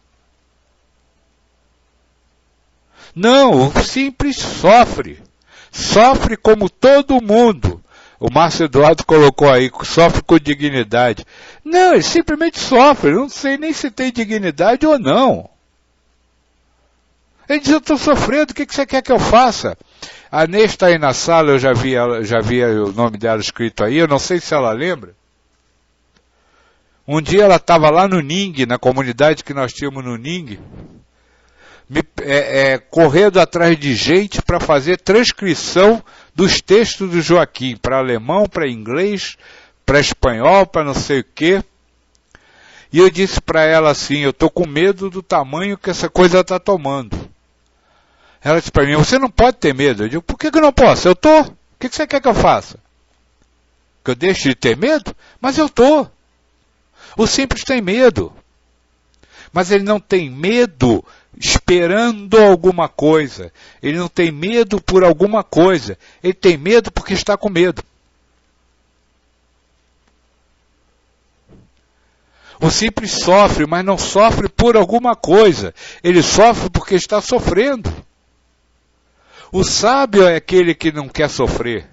Não, o simples sofre. Sofre como todo mundo. O Márcio Eduardo colocou aí, sofre com dignidade. Não, ele simplesmente sofre. Eu não sei nem se tem dignidade ou não. Ele diz, eu estou sofrendo, o que você quer que eu faça? A Nê está aí na sala, eu já vi o nome dela escrito aí, eu não sei se ela lembra. Um dia ela estava lá no Ning, na comunidade que nós tínhamos no Ning, correndo atrás de gente para fazer transcrição dos textos do Joaquim, para alemão, para inglês, para espanhol, para não sei o quê. E eu disse para ela assim, eu estou com medo do tamanho que essa coisa está tomando. Ela disse para mim, você não pode ter medo. Eu digo, por que eu não posso? Eu estou. O que você quer que eu faça? Que eu deixe de ter medo? Mas eu estou. O simples tem medo. Mas ele não tem medo esperando alguma coisa. Ele não tem medo por alguma coisa. Ele tem medo porque está com medo. O simples sofre, mas não sofre por alguma coisa. Ele sofre porque está sofrendo. O sábio é aquele que não quer sofrer.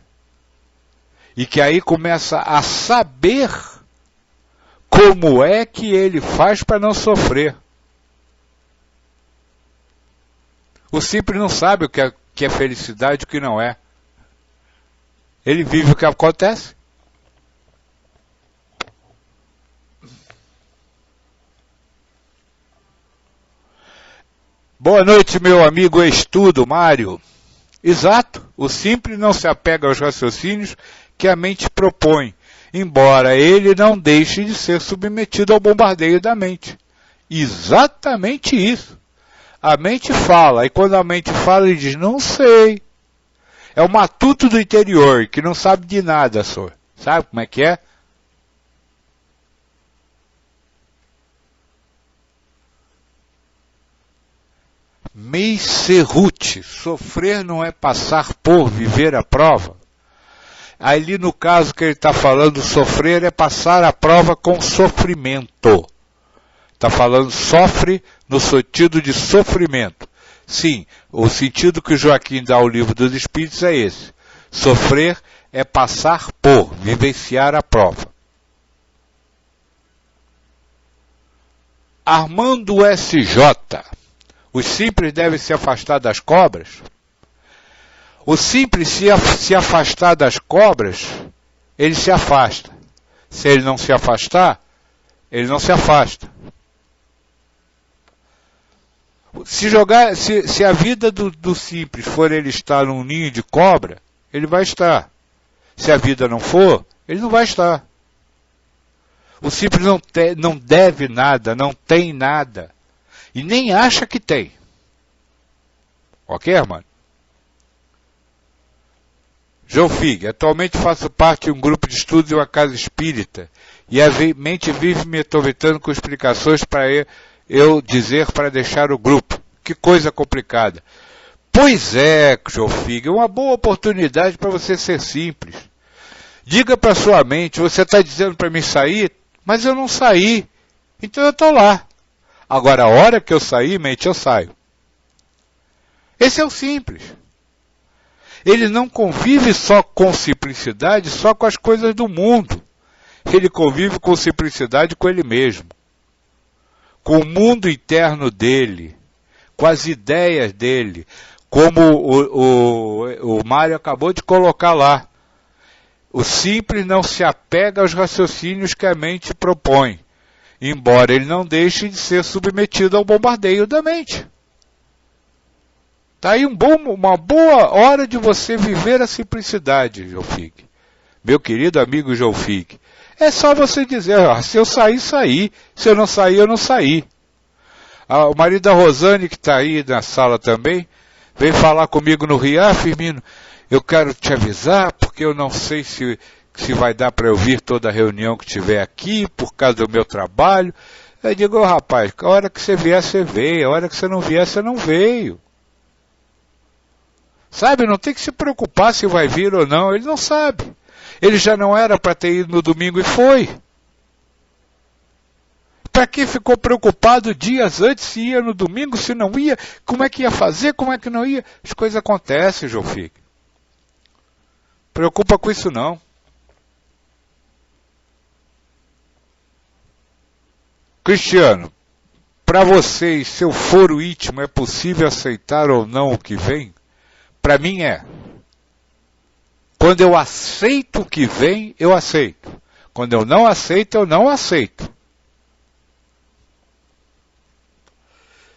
E que aí começa a saber como é que ele faz para não sofrer. O simples não sabe o que é felicidade e o que não é. Ele vive o que acontece. Boa noite, meu amigo estudo, Mário. Exato, o simples não se apega aos raciocínios que a mente propõe, embora ele não deixe de ser submetido ao bombardeio da mente. Exatamente isso. A mente fala, e quando a mente fala, ele diz, não sei. É o matuto do interior, que não sabe de nada, senhor. Sabe como é que é? Meisserut, sofrer não é passar por, viver a prova. Ali no caso que ele está falando, sofrer é passar a prova com sofrimento. Está falando sofre no sentido de sofrimento. Sim, o sentido que o Joaquim dá ao Livro dos Espíritos é esse. Sofrer é passar por, vivenciar a prova. Armando S.J. Os simples devem se afastar das cobras? O simples, se afastar das cobras, ele se afasta. Se ele não se afastar, ele não se afasta. Se a vida do simples for ele estar num ninho de cobra, ele vai estar. Se a vida não for, ele não vai estar. O simples não deve nada, não tem nada. E nem acha que tem. Ok, irmão? João Fig, atualmente faço parte de um grupo de estudos em uma casa espírita e a mente vive me atormentando com explicações para eu dizer para deixar o grupo. Que coisa complicada. Pois é, João Fig, é uma boa oportunidade para você ser simples. Diga para sua mente, você está dizendo para mim sair, mas eu não saí, então eu estou lá. Agora, a hora que eu sair, mente, eu saio. Esse é o simples. Ele não convive só com simplicidade, só com as coisas do mundo. Ele convive com simplicidade com ele mesmo. Com o mundo interno dele. Com as ideias dele. Como o Mário acabou de colocar lá. O simples não se apega aos raciocínios que a mente propõe. Embora ele não deixe de ser submetido ao bombardeio da mente. Está aí uma boa hora de você viver a simplicidade, João Fig. Meu querido amigo João Fig. É só você dizer, se eu sair, saí. Se eu não sair, eu não saí. O marido da Rosane, que está aí na sala também, veio falar comigo no Rio. Firmino, eu quero te avisar, porque eu não sei se vai dar para eu vir toda a reunião que tiver aqui, por causa do meu trabalho. Eu digo, rapaz, a hora que você vier, você veio. A hora que você não vier, você não veio. Sabe, não tem que se preocupar se vai vir ou não, ele não sabe. Ele já não era para ter ido no domingo e foi. Para que ficou preocupado dias antes se ia no domingo, se não ia, como é que ia fazer, como é que não ia? As coisas acontecem, João Fig. Preocupa com isso não. Cristiano, para vocês, seu foro íntimo é possível aceitar ou não o que vem? Para mim é. Quando eu aceito o que vem, eu aceito. Quando eu não aceito, eu não aceito.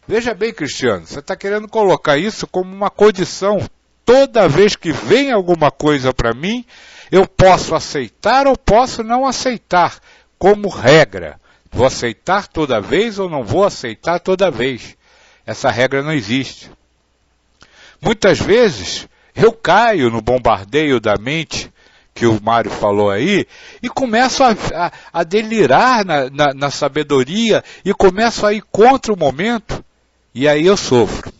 Veja bem, Cristiano, você está querendo colocar isso como uma condição. Toda vez que vem alguma coisa para mim, eu posso aceitar ou posso não aceitar, como regra. Vou aceitar toda vez ou não vou aceitar toda vez. Essa regra não existe. Muitas vezes eu caio no bombardeio da mente, que o Mário falou aí, e começo a delirar na sabedoria, e começo a ir contra o momento, e aí eu sofro.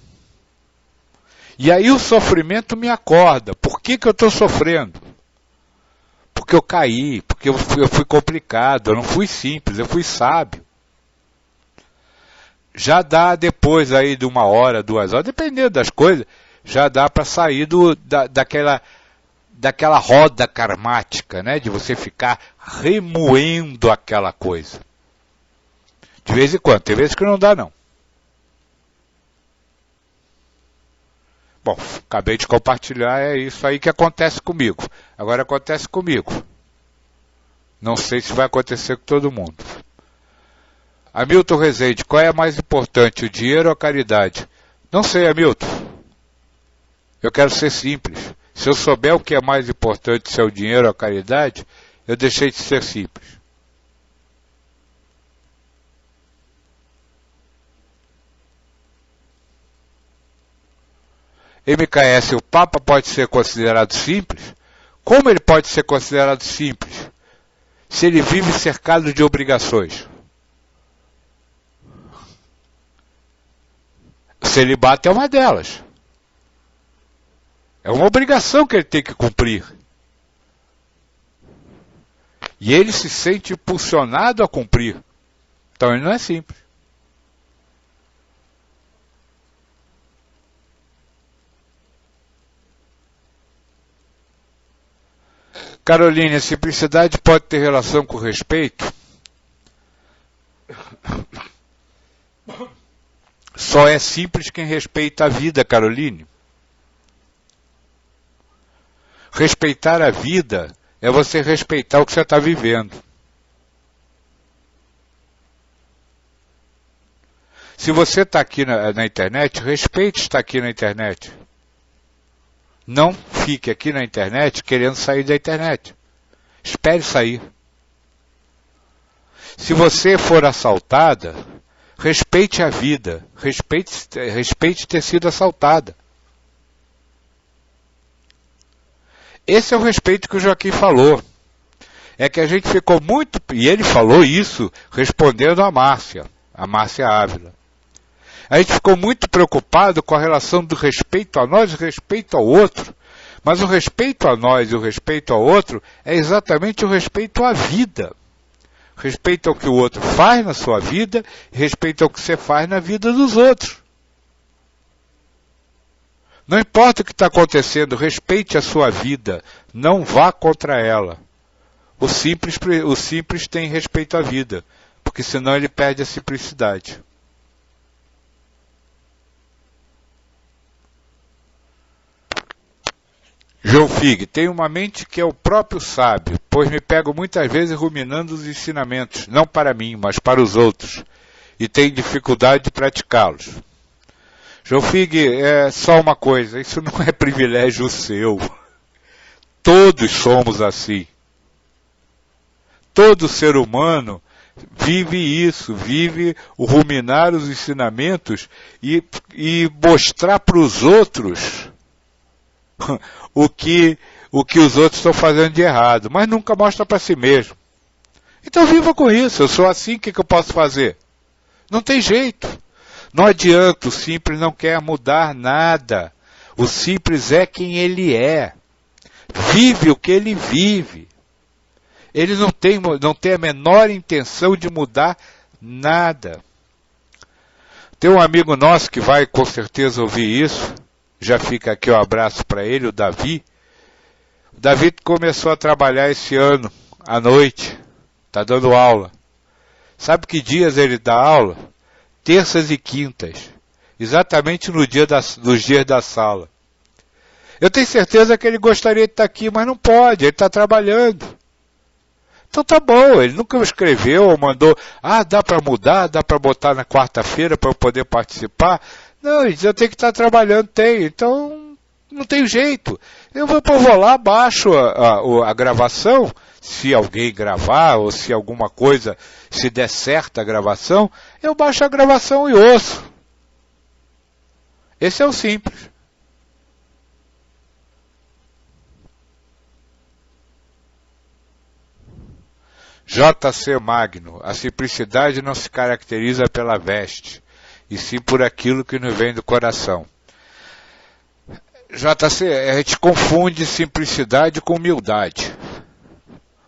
E aí o sofrimento me acorda. Por que eu estou sofrendo? Porque eu caí, porque eu fui complicado, eu não fui simples, eu fui sábio. Já dá depois aí de 1 hora, 2 horas, dependendo das coisas, já dá para sair daquela roda karmática, né? De você ficar remoendo aquela coisa. De vez em quando, tem vezes que não dá não. Bom, acabei de compartilhar, é isso aí que acontece comigo. Agora acontece comigo. Não sei se vai acontecer com todo mundo. Hamilton Rezende, qual é a mais importante, o dinheiro ou a caridade? Não sei, Hamilton. Eu quero ser simples. Se eu souber o que é mais importante, se é o dinheiro ou a caridade, eu deixei de ser simples. MKS, o Papa pode ser considerado simples? Como ele pode ser considerado simples? Se ele vive cercado de obrigações. O celibato é uma delas. É uma obrigação que ele tem que cumprir. E ele se sente impulsionado a cumprir. Então ele não é simples. Caroline, a simplicidade pode ter relação com respeito? Só é simples quem respeita a vida, Caroline. Respeitar a vida é você respeitar o que você está vivendo. Se você está aqui na internet, respeite estar aqui na internet. Não fique aqui na internet querendo sair da internet. Espere sair. Se você for assaltada, respeite a vida, respeite ter sido assaltada. Esse é o respeito que o Joaquim falou. É que a gente ficou muito... E ele falou isso respondendo a Márcia Ávila. A gente ficou muito preocupado com a relação do respeito a nós e respeito ao outro. Mas o respeito a nós e o respeito ao outro é exatamente o respeito à vida. Respeito ao que o outro faz na sua vida e respeito ao que você faz na vida dos outros. Não importa o que está acontecendo, respeite a sua vida, não vá contra ela. O simples tem respeito à vida, porque senão ele perde a simplicidade. João Fig, tenho uma mente que é o próprio sábio, pois me pego muitas vezes ruminando os ensinamentos, não para mim, mas para os outros, e tenho dificuldade de praticá-los. João Fig, é só uma coisa, isso não é privilégio seu. Todos somos assim. Todo ser humano vive isso, vive o ruminar os ensinamentos e mostrar para os outros o que os outros estão fazendo de errado, mas nunca mostra para si mesmo. Então viva com isso, eu sou assim, o que eu posso fazer? Não tem jeito. Não adianta, o simples não quer mudar nada. O simples é quem ele é. Vive o que ele vive. Ele não tem a menor intenção de mudar nada. Tem um amigo nosso que vai com certeza ouvir isso. Já fica aqui o abraço para ele, o Davi. O Davi começou a trabalhar esse ano, à noite. Está dando aula. Sabe que dias ele dá aula? Terças e quintas. Exatamente nos dias da sala. Eu tenho certeza que ele gostaria de estar aqui, mas não pode, ele está trabalhando. Então tá bom, ele nunca escreveu ou mandou, dá para mudar, dá para botar na quarta-feira para eu poder participar. Não, ele diz, eu tenho que estar trabalhando, então não tem jeito. Eu vou lá, baixo a gravação, se alguém gravar, ou se alguma coisa, se der certo a gravação, eu baixo a gravação e ouço. Esse é o simples. JC Magno, a simplicidade não se caracteriza pela veste, e sim por aquilo que nos vem do coração. JC, a gente confunde simplicidade com humildade.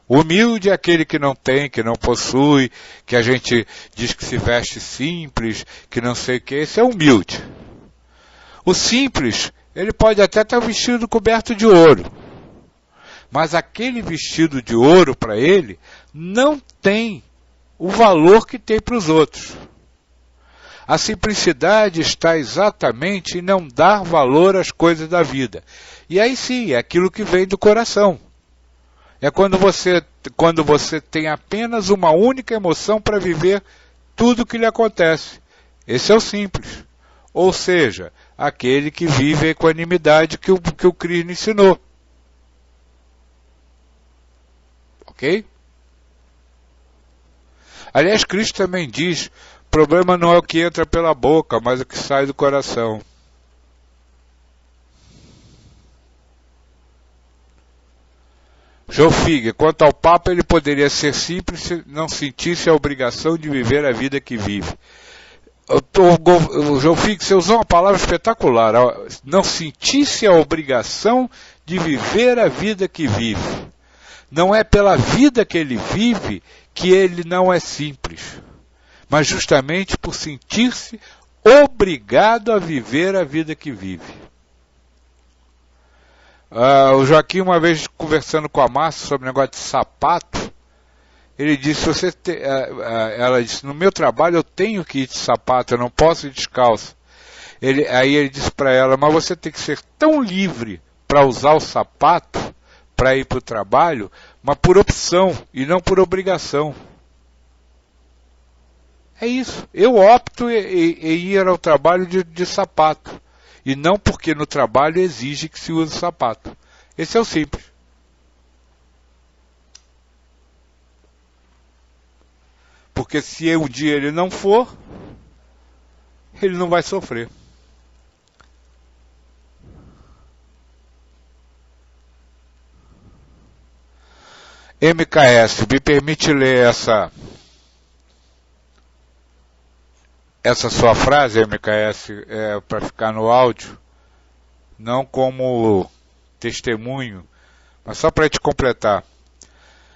Humilde é aquele que não tem, que não possui, que a gente diz que se veste simples, que não sei o que, esse é humilde. O simples, ele pode até estar vestido coberto de ouro, mas aquele vestido de ouro para ele não tem o valor que tem para os outros. A simplicidade está exatamente em não dar valor às coisas da vida. E aí sim, é aquilo que vem do coração. É quando você tem apenas uma única emoção para viver tudo o que lhe acontece. Esse é o simples. Ou seja, aquele que vive a equanimidade que o Krishna ensinou. Ok? Aliás, Cristo também diz, o problema não é o que entra pela boca, mas o que sai do coração. João Fig, quanto ao Papa, ele poderia ser simples se não sentisse a obrigação de viver a vida que vive. O João Fig, você usou uma palavra espetacular, não sentisse a obrigação de viver a vida que vive. Não é pela vida que ele vive que ele não é simples, mas justamente por sentir-se obrigado a viver a vida que vive. O Joaquim, uma vez conversando com a Márcia sobre o negócio de sapato, ele disse, ela disse, no meu trabalho eu tenho que ir de sapato, eu não posso ir descalço. Aí ele disse para ela, mas você tem que ser tão livre para usar o sapato, para ir para o trabalho, mas por opção e não por obrigação. É isso. Eu opto em ir ao trabalho de sapato. E não porque no trabalho exige que se use sapato. Esse é o simples. Porque se um dia ele não for, ele não vai sofrer. MKS, me permite ler essa sua frase, MKS, para ficar no áudio, não como testemunho, mas só para te completar.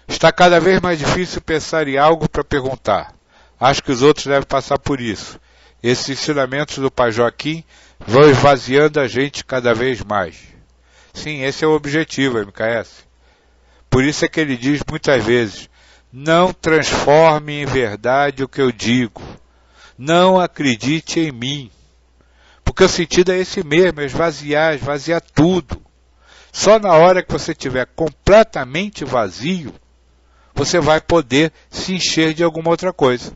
Está cada vez mais difícil pensar em algo para perguntar. Acho que os outros devem passar por isso. Esses ensinamentos do Pai Joaquim vão esvaziando a gente cada vez mais. Sim, esse é o objetivo, MKS. Por isso é que ele diz muitas vezes, não transforme em verdade o que eu digo. Não acredite em mim. Porque o sentido é esse mesmo, é esvaziar tudo. Só na hora que você estiver completamente vazio, você vai poder se encher de alguma outra coisa.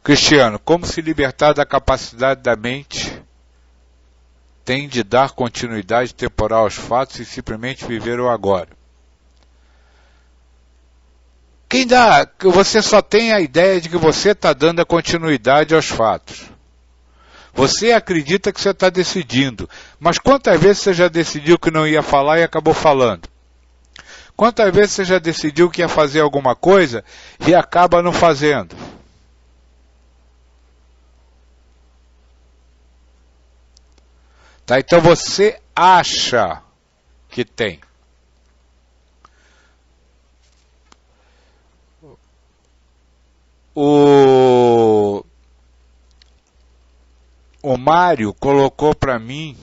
Cristiano, como se libertar da capacidade da mente tem de dar continuidade temporal aos fatos e simplesmente viver o agora? Você só tem a ideia de que você está dando a continuidade aos fatos. Você acredita que você está decidindo, mas quantas vezes você já decidiu que não ia falar e acabou falando? Quantas vezes você já decidiu que ia fazer alguma coisa e acaba não fazendo? Tá, então você acha que tem. O Mário colocou para mim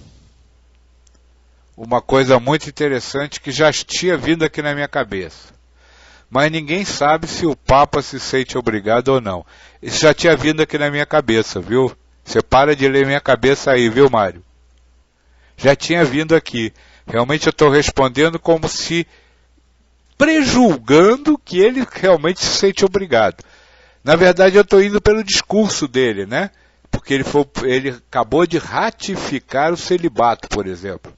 uma coisa muito interessante que já tinha vindo aqui na minha cabeça. Mas ninguém sabe se o Papa se sente obrigado ou não. Isso já tinha vindo aqui na minha cabeça, viu? Você para de ler minha cabeça aí, viu, Mário? Já tinha vindo aqui. Realmente eu estou respondendo como se prejulgando que ele realmente se sente obrigado. Na verdade eu estou indo pelo discurso dele, né? Porque ele acabou de ratificar o celibato, por exemplo.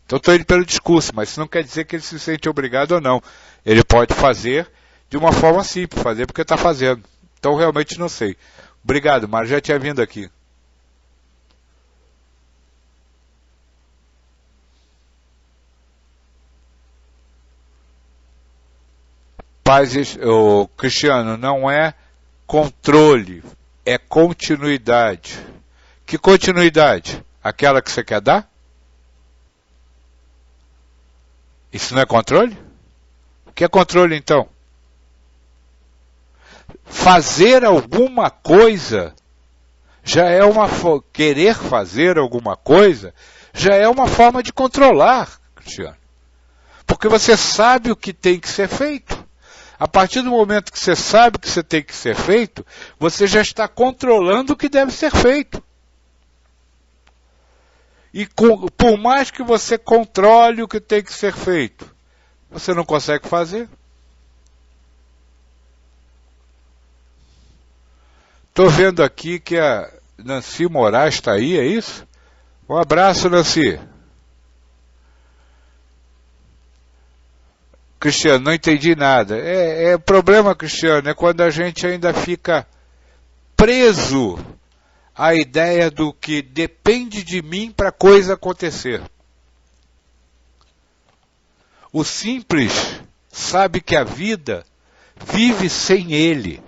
Então estou indo pelo discurso, mas isso não quer dizer que ele se sente obrigado ou não. Ele pode fazer de uma forma simples, fazer porque está fazendo. Então realmente não sei. Obrigado, Mário, já tinha vindo aqui. Cristiano, não é controle, é continuidade. Que continuidade? Aquela que você quer dar? Isso não é controle? O que é controle então? Fazer alguma coisa já é querer fazer alguma coisa já é uma forma de controlar, Cristiano. Porque você sabe o que tem que ser feito. A partir do momento que você sabe o que você tem que ser feito, você já está controlando o que deve ser feito. E por mais que você controle o que tem que ser feito, você não consegue fazer. Estou vendo aqui que a Nancy Moraes está aí, é isso? Um abraço, Nancy. Cristiano, não entendi nada. O problema, Cristiano, é quando a gente ainda fica preso à ideia do que depende de mim para a coisa acontecer. O simples sabe que a vida vive sem ele.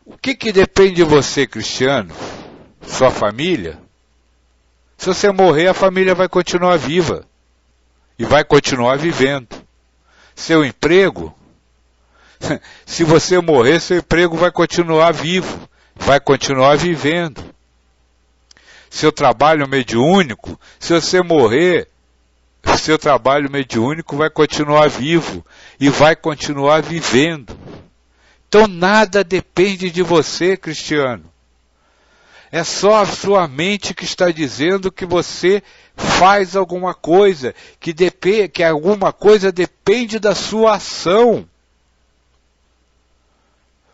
O que depende de você, Cristiano? Sua família? Se você morrer, a família vai continuar viva e vai continuar vivendo. Seu emprego? Se você morrer, seu emprego vai continuar vivo, vai continuar vivendo. Seu trabalho mediúnico? Se você morrer, seu trabalho mediúnico vai continuar vivo e vai continuar vivendo. Então nada depende de você, Cristiano. É só a sua mente que está dizendo que você faz alguma coisa, que alguma coisa depende da sua ação.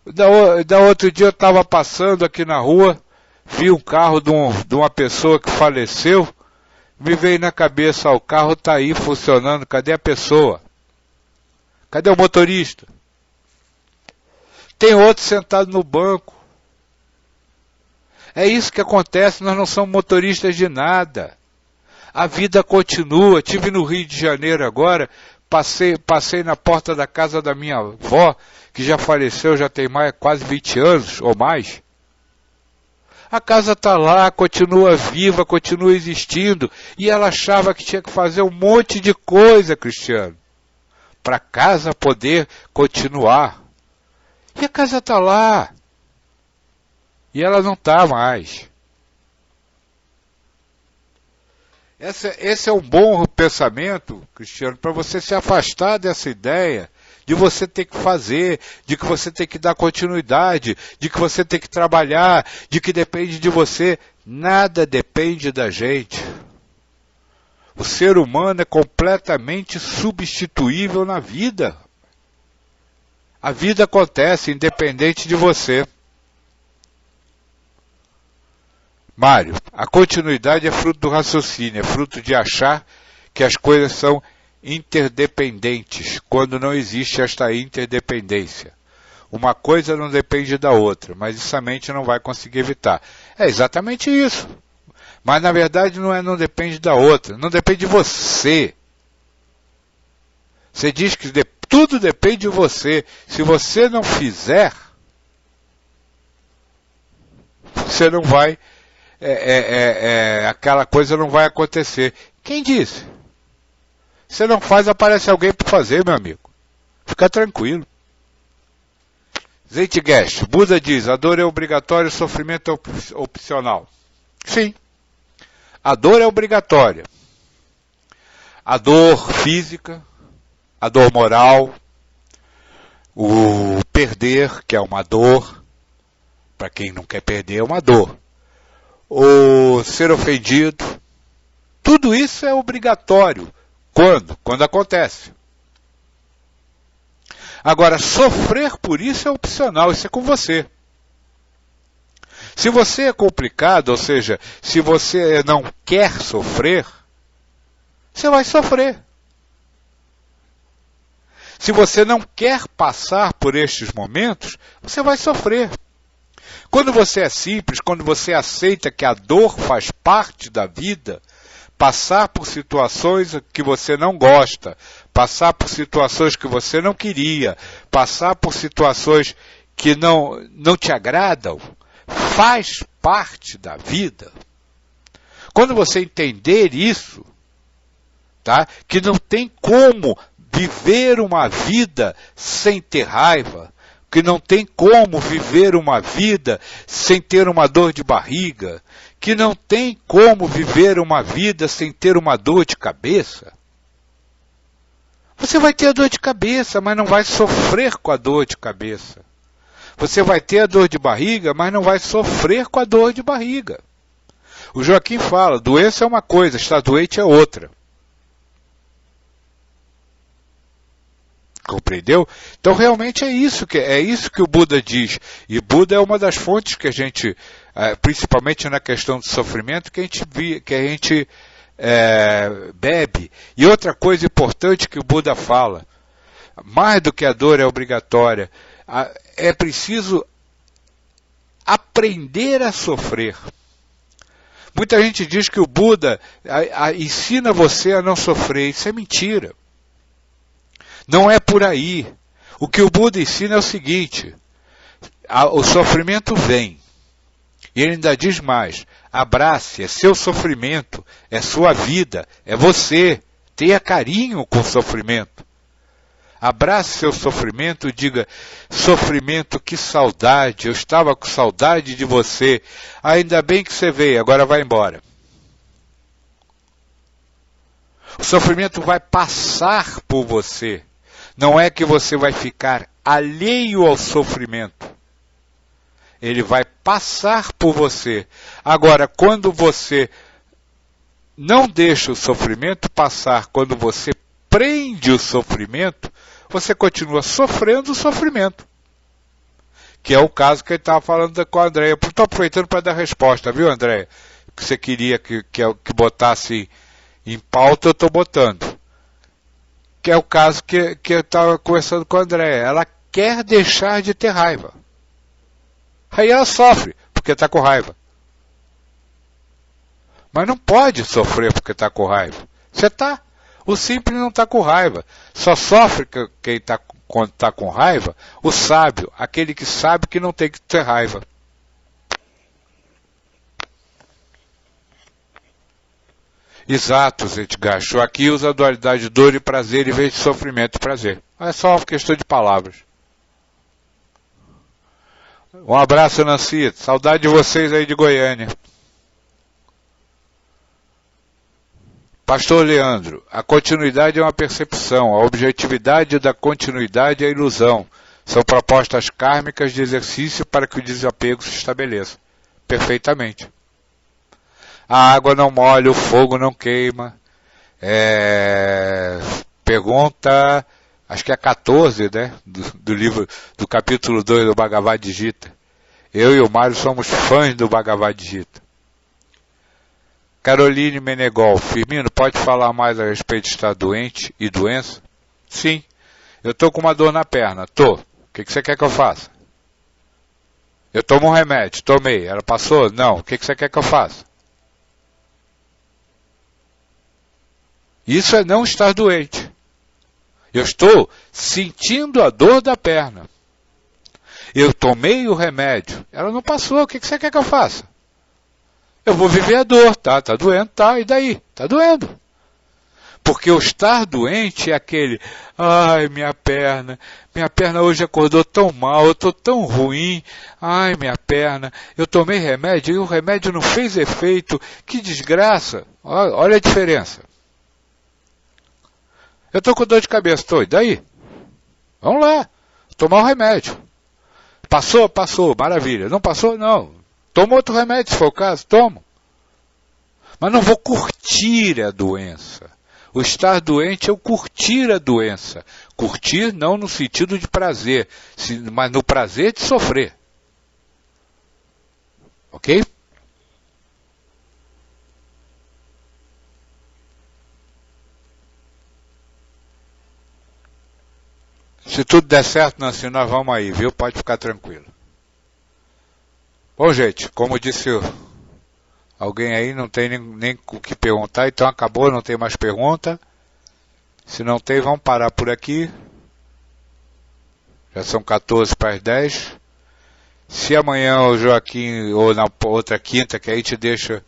Da outro dia eu estava passando aqui na rua, vi um carro de uma pessoa que faleceu, me veio na cabeça, o carro está aí funcionando, cadê a pessoa? Cadê o motorista? Tem outro sentado no banco. É isso que acontece, nós não somos motoristas de nada. A vida continua. Estive no Rio de Janeiro agora, passei na porta da casa da minha avó, que já faleceu, já tem quase 20 anos ou mais. A casa está lá, continua viva, continua existindo, e ela achava que tinha que fazer um monte de coisa, Cristiano, para a casa poder continuar. E a casa está lá. E ela não está mais. Esse é um bom pensamento, Cristiano, para você se afastar dessa ideia de você ter que fazer, de que você tem que dar continuidade, de que você tem que trabalhar, de que depende de você. Nada depende da gente. O ser humano é completamente substituível na vida. A vida acontece independente de você. Mário, a continuidade é fruto do raciocínio, é fruto de achar que as coisas são interdependentes, quando não existe esta interdependência. Uma coisa não depende da outra, mas isso a mente não vai conseguir evitar. É exatamente isso. Mas na verdade não depende da outra, não depende de você. Você diz que tudo depende de você. Se você não fizer, você não vai... aquela coisa não vai acontecer. Quem disse? Você não faz, aparece alguém para fazer, meu amigo. Fica tranquilo. Zeitgeist, Buda diz, a dor é obrigatória, o sofrimento é opcional. Sim. A dor é obrigatória. A dor física, a dor moral, o perder, que é uma dor, para quem não quer perder é uma dor. O ser ofendido, tudo isso é obrigatório. Quando? Quando acontece. Agora, sofrer por isso é opcional, isso é com você. Se você é complicado, ou seja, se você não quer sofrer, você vai sofrer. Se você não quer passar por estes momentos, você vai sofrer. Quando você é simples, quando você aceita que a dor faz parte da vida, passar por situações que você não gosta, passar por situações que você não queria, passar por situações que não te agradam, faz parte da vida. Quando você entender isso, tá? Que não tem como viver uma vida sem ter raiva, que não tem como viver uma vida sem ter uma dor de barriga, que não tem como viver uma vida sem ter uma dor de cabeça. Você vai ter a dor de cabeça, mas não vai sofrer com a dor de cabeça. Você vai ter a dor de barriga, mas não vai sofrer com a dor de barriga. O Joaquim fala, doença é uma coisa, estar doente é outra. Compreendeu? Então realmente é isso que o Buda diz. E Buda é uma das fontes que a gente, principalmente na questão do sofrimento, que a gente bebe. E outra coisa importante que o Buda fala, mais do que a dor é obrigatória, é preciso aprender a sofrer. Muita gente diz que o Buda ensina você a não sofrer. Isso é mentira. Não é por aí. O que o Buda ensina é o seguinte, o sofrimento vem. E ele ainda diz mais, abrace, é seu sofrimento, é sua vida, é você. Tenha carinho com o sofrimento. Abrace seu sofrimento e diga, sofrimento, que saudade, eu estava com saudade de você. Ainda bem que você veio, agora vai embora. O sofrimento vai passar por você. Não é que você vai ficar alheio ao sofrimento. Ele vai passar por você. Agora, quando você não deixa o sofrimento passar, quando você prende o sofrimento, você continua sofrendo o sofrimento. Que é o caso que ele estava falando com a Andréia. Estou aproveitando para dar resposta, viu, Andréia? Que você queria que botasse em pauta, eu estou botando. Que é o caso que eu estava conversando com a Andréia. Ela quer deixar de ter raiva. Aí ela sofre, porque está com raiva. Mas não pode sofrer porque está com raiva. Você está. O simples não está com raiva. Só sofre quem está quando está com raiva, o sábio, aquele que sabe que não tem que ter raiva. Exato, Edgar. Aqui usa a dualidade de dor e prazer em vez de sofrimento e prazer. É só uma questão de palavras. Um abraço, Nancy. Saudade de vocês aí de Goiânia. Pastor Leandro, a continuidade é uma percepção, a objetividade da continuidade é a ilusão. São propostas kármicas de exercício para que o desapego se estabeleça. Perfeitamente. A água não molha, o fogo não queima. Pergunta, acho que é 14, né? Do livro, do capítulo 2 do Bhagavad Gita. Eu e o Mário somos fãs do Bhagavad Gita. Caroline Menegol, Firmino, pode falar mais a respeito de estar doente e doença? Sim. Eu estou com uma dor na perna. Tô. O que você quer que eu faça? Eu tomo um remédio. Tomei. Ela passou? Não. O que você quer que eu faça? Isso é não estar doente. Eu estou sentindo a dor da perna. Eu tomei o remédio. Ela não passou. O que você quer que eu faça? Eu vou viver a dor, tá doendo, tá, e daí? Tá doendo. Porque o estar doente é aquele, ai, minha perna hoje acordou tão mal, eu tô tão ruim, ai, minha perna, eu tomei remédio e o remédio não fez efeito, que desgraça, olha a diferença. Eu tô com dor de cabeça, tô, e daí? Vamos lá, tomar o remédio. Passou, maravilha, não passou, não. Tomo outro remédio, se for o caso, tomo. Mas não vou curtir a doença. O estar doente é o curtir a doença. Curtir não no sentido de prazer, mas no prazer de sofrer. Ok? Se tudo der certo, Nancy, nós vamos aí, viu? Pode ficar tranquilo. Bom, gente, como disse alguém aí, não tem nem o que perguntar, então acabou, não tem mais pergunta. Se não tem, vamos parar por aqui. Já são 14 para as 10. Se amanhã o Joaquim, ou na outra quinta, que aí te deixa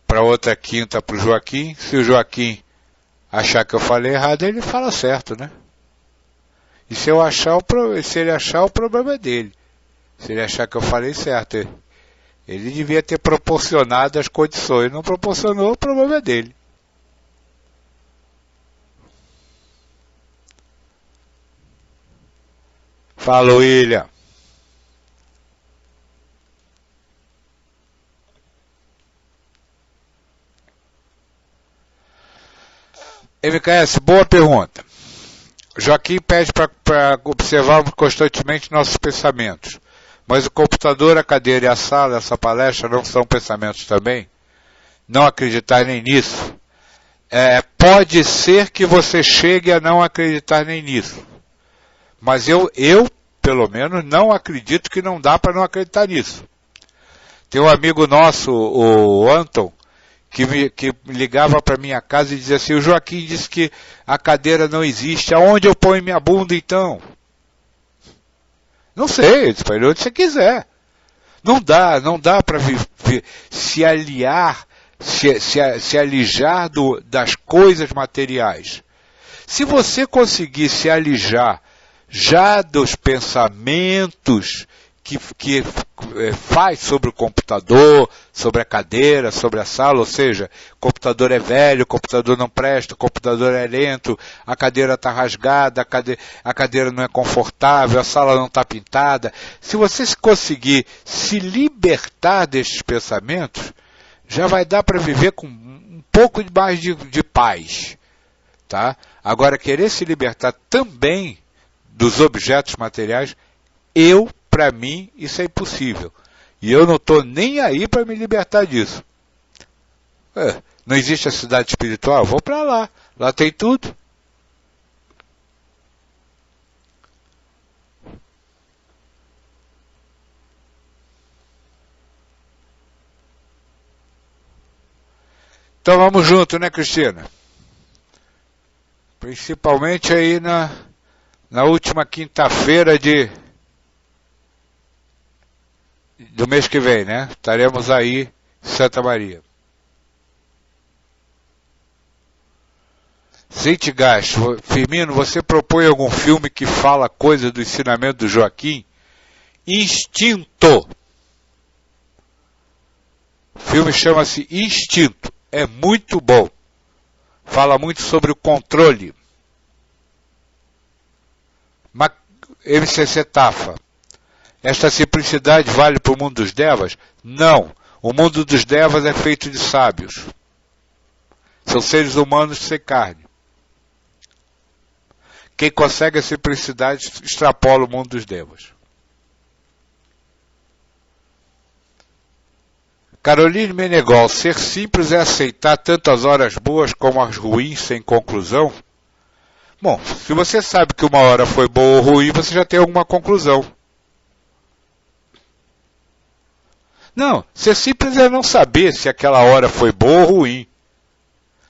para outra quinta para o Joaquim, se o Joaquim achar que eu falei errado, ele fala certo, né? E se ele achar, o problema é dele. Se ele achar que eu falei certo, ele devia ter proporcionado as condições. Não proporcionou, o problema é dele. Fala, William. MKS, boa pergunta. Joaquim pede para observarmos constantemente nossos pensamentos. Mas o computador, a cadeira e a sala, essa palestra, não são pensamentos também? Não acreditar nem nisso? Pode ser que você chegue a não acreditar nem nisso. Mas eu pelo menos, não acredito que não dá para não acreditar nisso. Tem um amigo nosso, o Anton, que ligava para minha casa e dizia assim, o Joaquim disse que a cadeira não existe, aonde eu ponho minha bunda então? Não sei, para ele onde você quiser. Não dá para se aliar, se alijar das coisas materiais. Se você conseguir se alijar já dos pensamentos que faz sobre o computador, sobre a cadeira, sobre a sala, ou seja, o computador é velho, o computador não presta, o computador é lento, a cadeira está rasgada, a cadeira não é confortável, a sala não está pintada. Se você conseguir se libertar destes pensamentos, já vai dar para viver com um pouco mais de paz. Tá? Agora, querer se libertar também dos objetos materiais, eu para mim isso é impossível. E eu não estou nem aí para me libertar disso. Não existe a cidade espiritual? Vou para lá. Lá tem tudo. Então vamos junto, né, Cristina? Principalmente aí na última quinta-feira do mês que vem, né? Estaremos aí em Santa Maria. Zeitgeist, Firmino, você propõe algum filme que fala coisa do ensinamento do Joaquim? Instinto. O filme chama-se Instinto. É muito bom. Fala muito sobre o controle. MCC Tafa. Esta simplicidade vale para o mundo dos devas? Não. O mundo dos devas é feito de sábios. São seres humanos sem carne. Quem consegue a simplicidade extrapola o mundo dos devas. Caroline Menegol, ser simples é aceitar tanto as horas boas como as ruins sem conclusão? Bom, se você sabe que uma hora foi boa ou ruim, você já tem alguma conclusão. Não, ser simples é não saber se aquela hora foi boa ou ruim.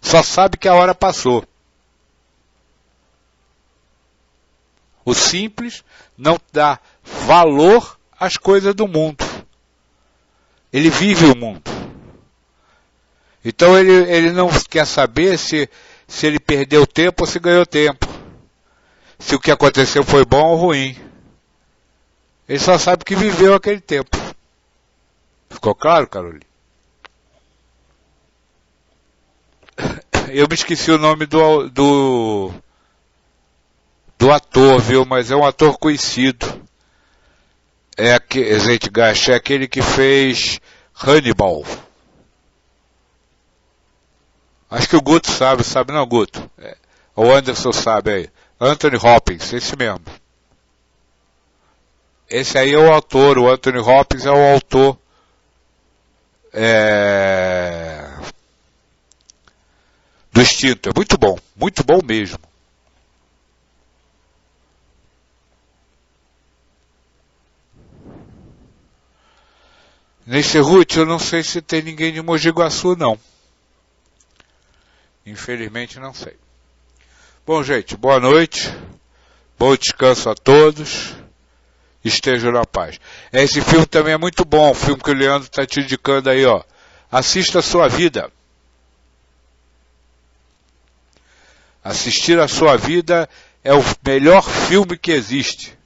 Só sabe que a hora passou. O simples não dá valor às coisas do mundo. Ele vive o mundo. Então ele não quer saber se ele perdeu tempo ou se ganhou tempo. Se o que aconteceu foi bom ou ruim. Ele só sabe que viveu aquele tempo. Ficou claro, Caroline? Eu me esqueci o nome do ator, viu? Mas é um ator conhecido. Zeitgeist, é aquele que fez Hannibal. Acho que o Guto sabe não, Guto? O Anderson sabe aí. Anthony Hopkins, esse mesmo. Esse aí é o autor, o Anthony Hopkins é o autor do Instinto. É muito bom mesmo. Nesse Ruth, eu não sei se tem ninguém de Mogi Guaçu, não. Infelizmente não sei. Bom, gente, boa noite. Bom descanso a todos. Estejam na paz. Esse filme também é muito bom. O filme que o Leandro está te indicando aí, ó. Assista a Sua Vida. Assistir a Sua Vida é o melhor filme que existe.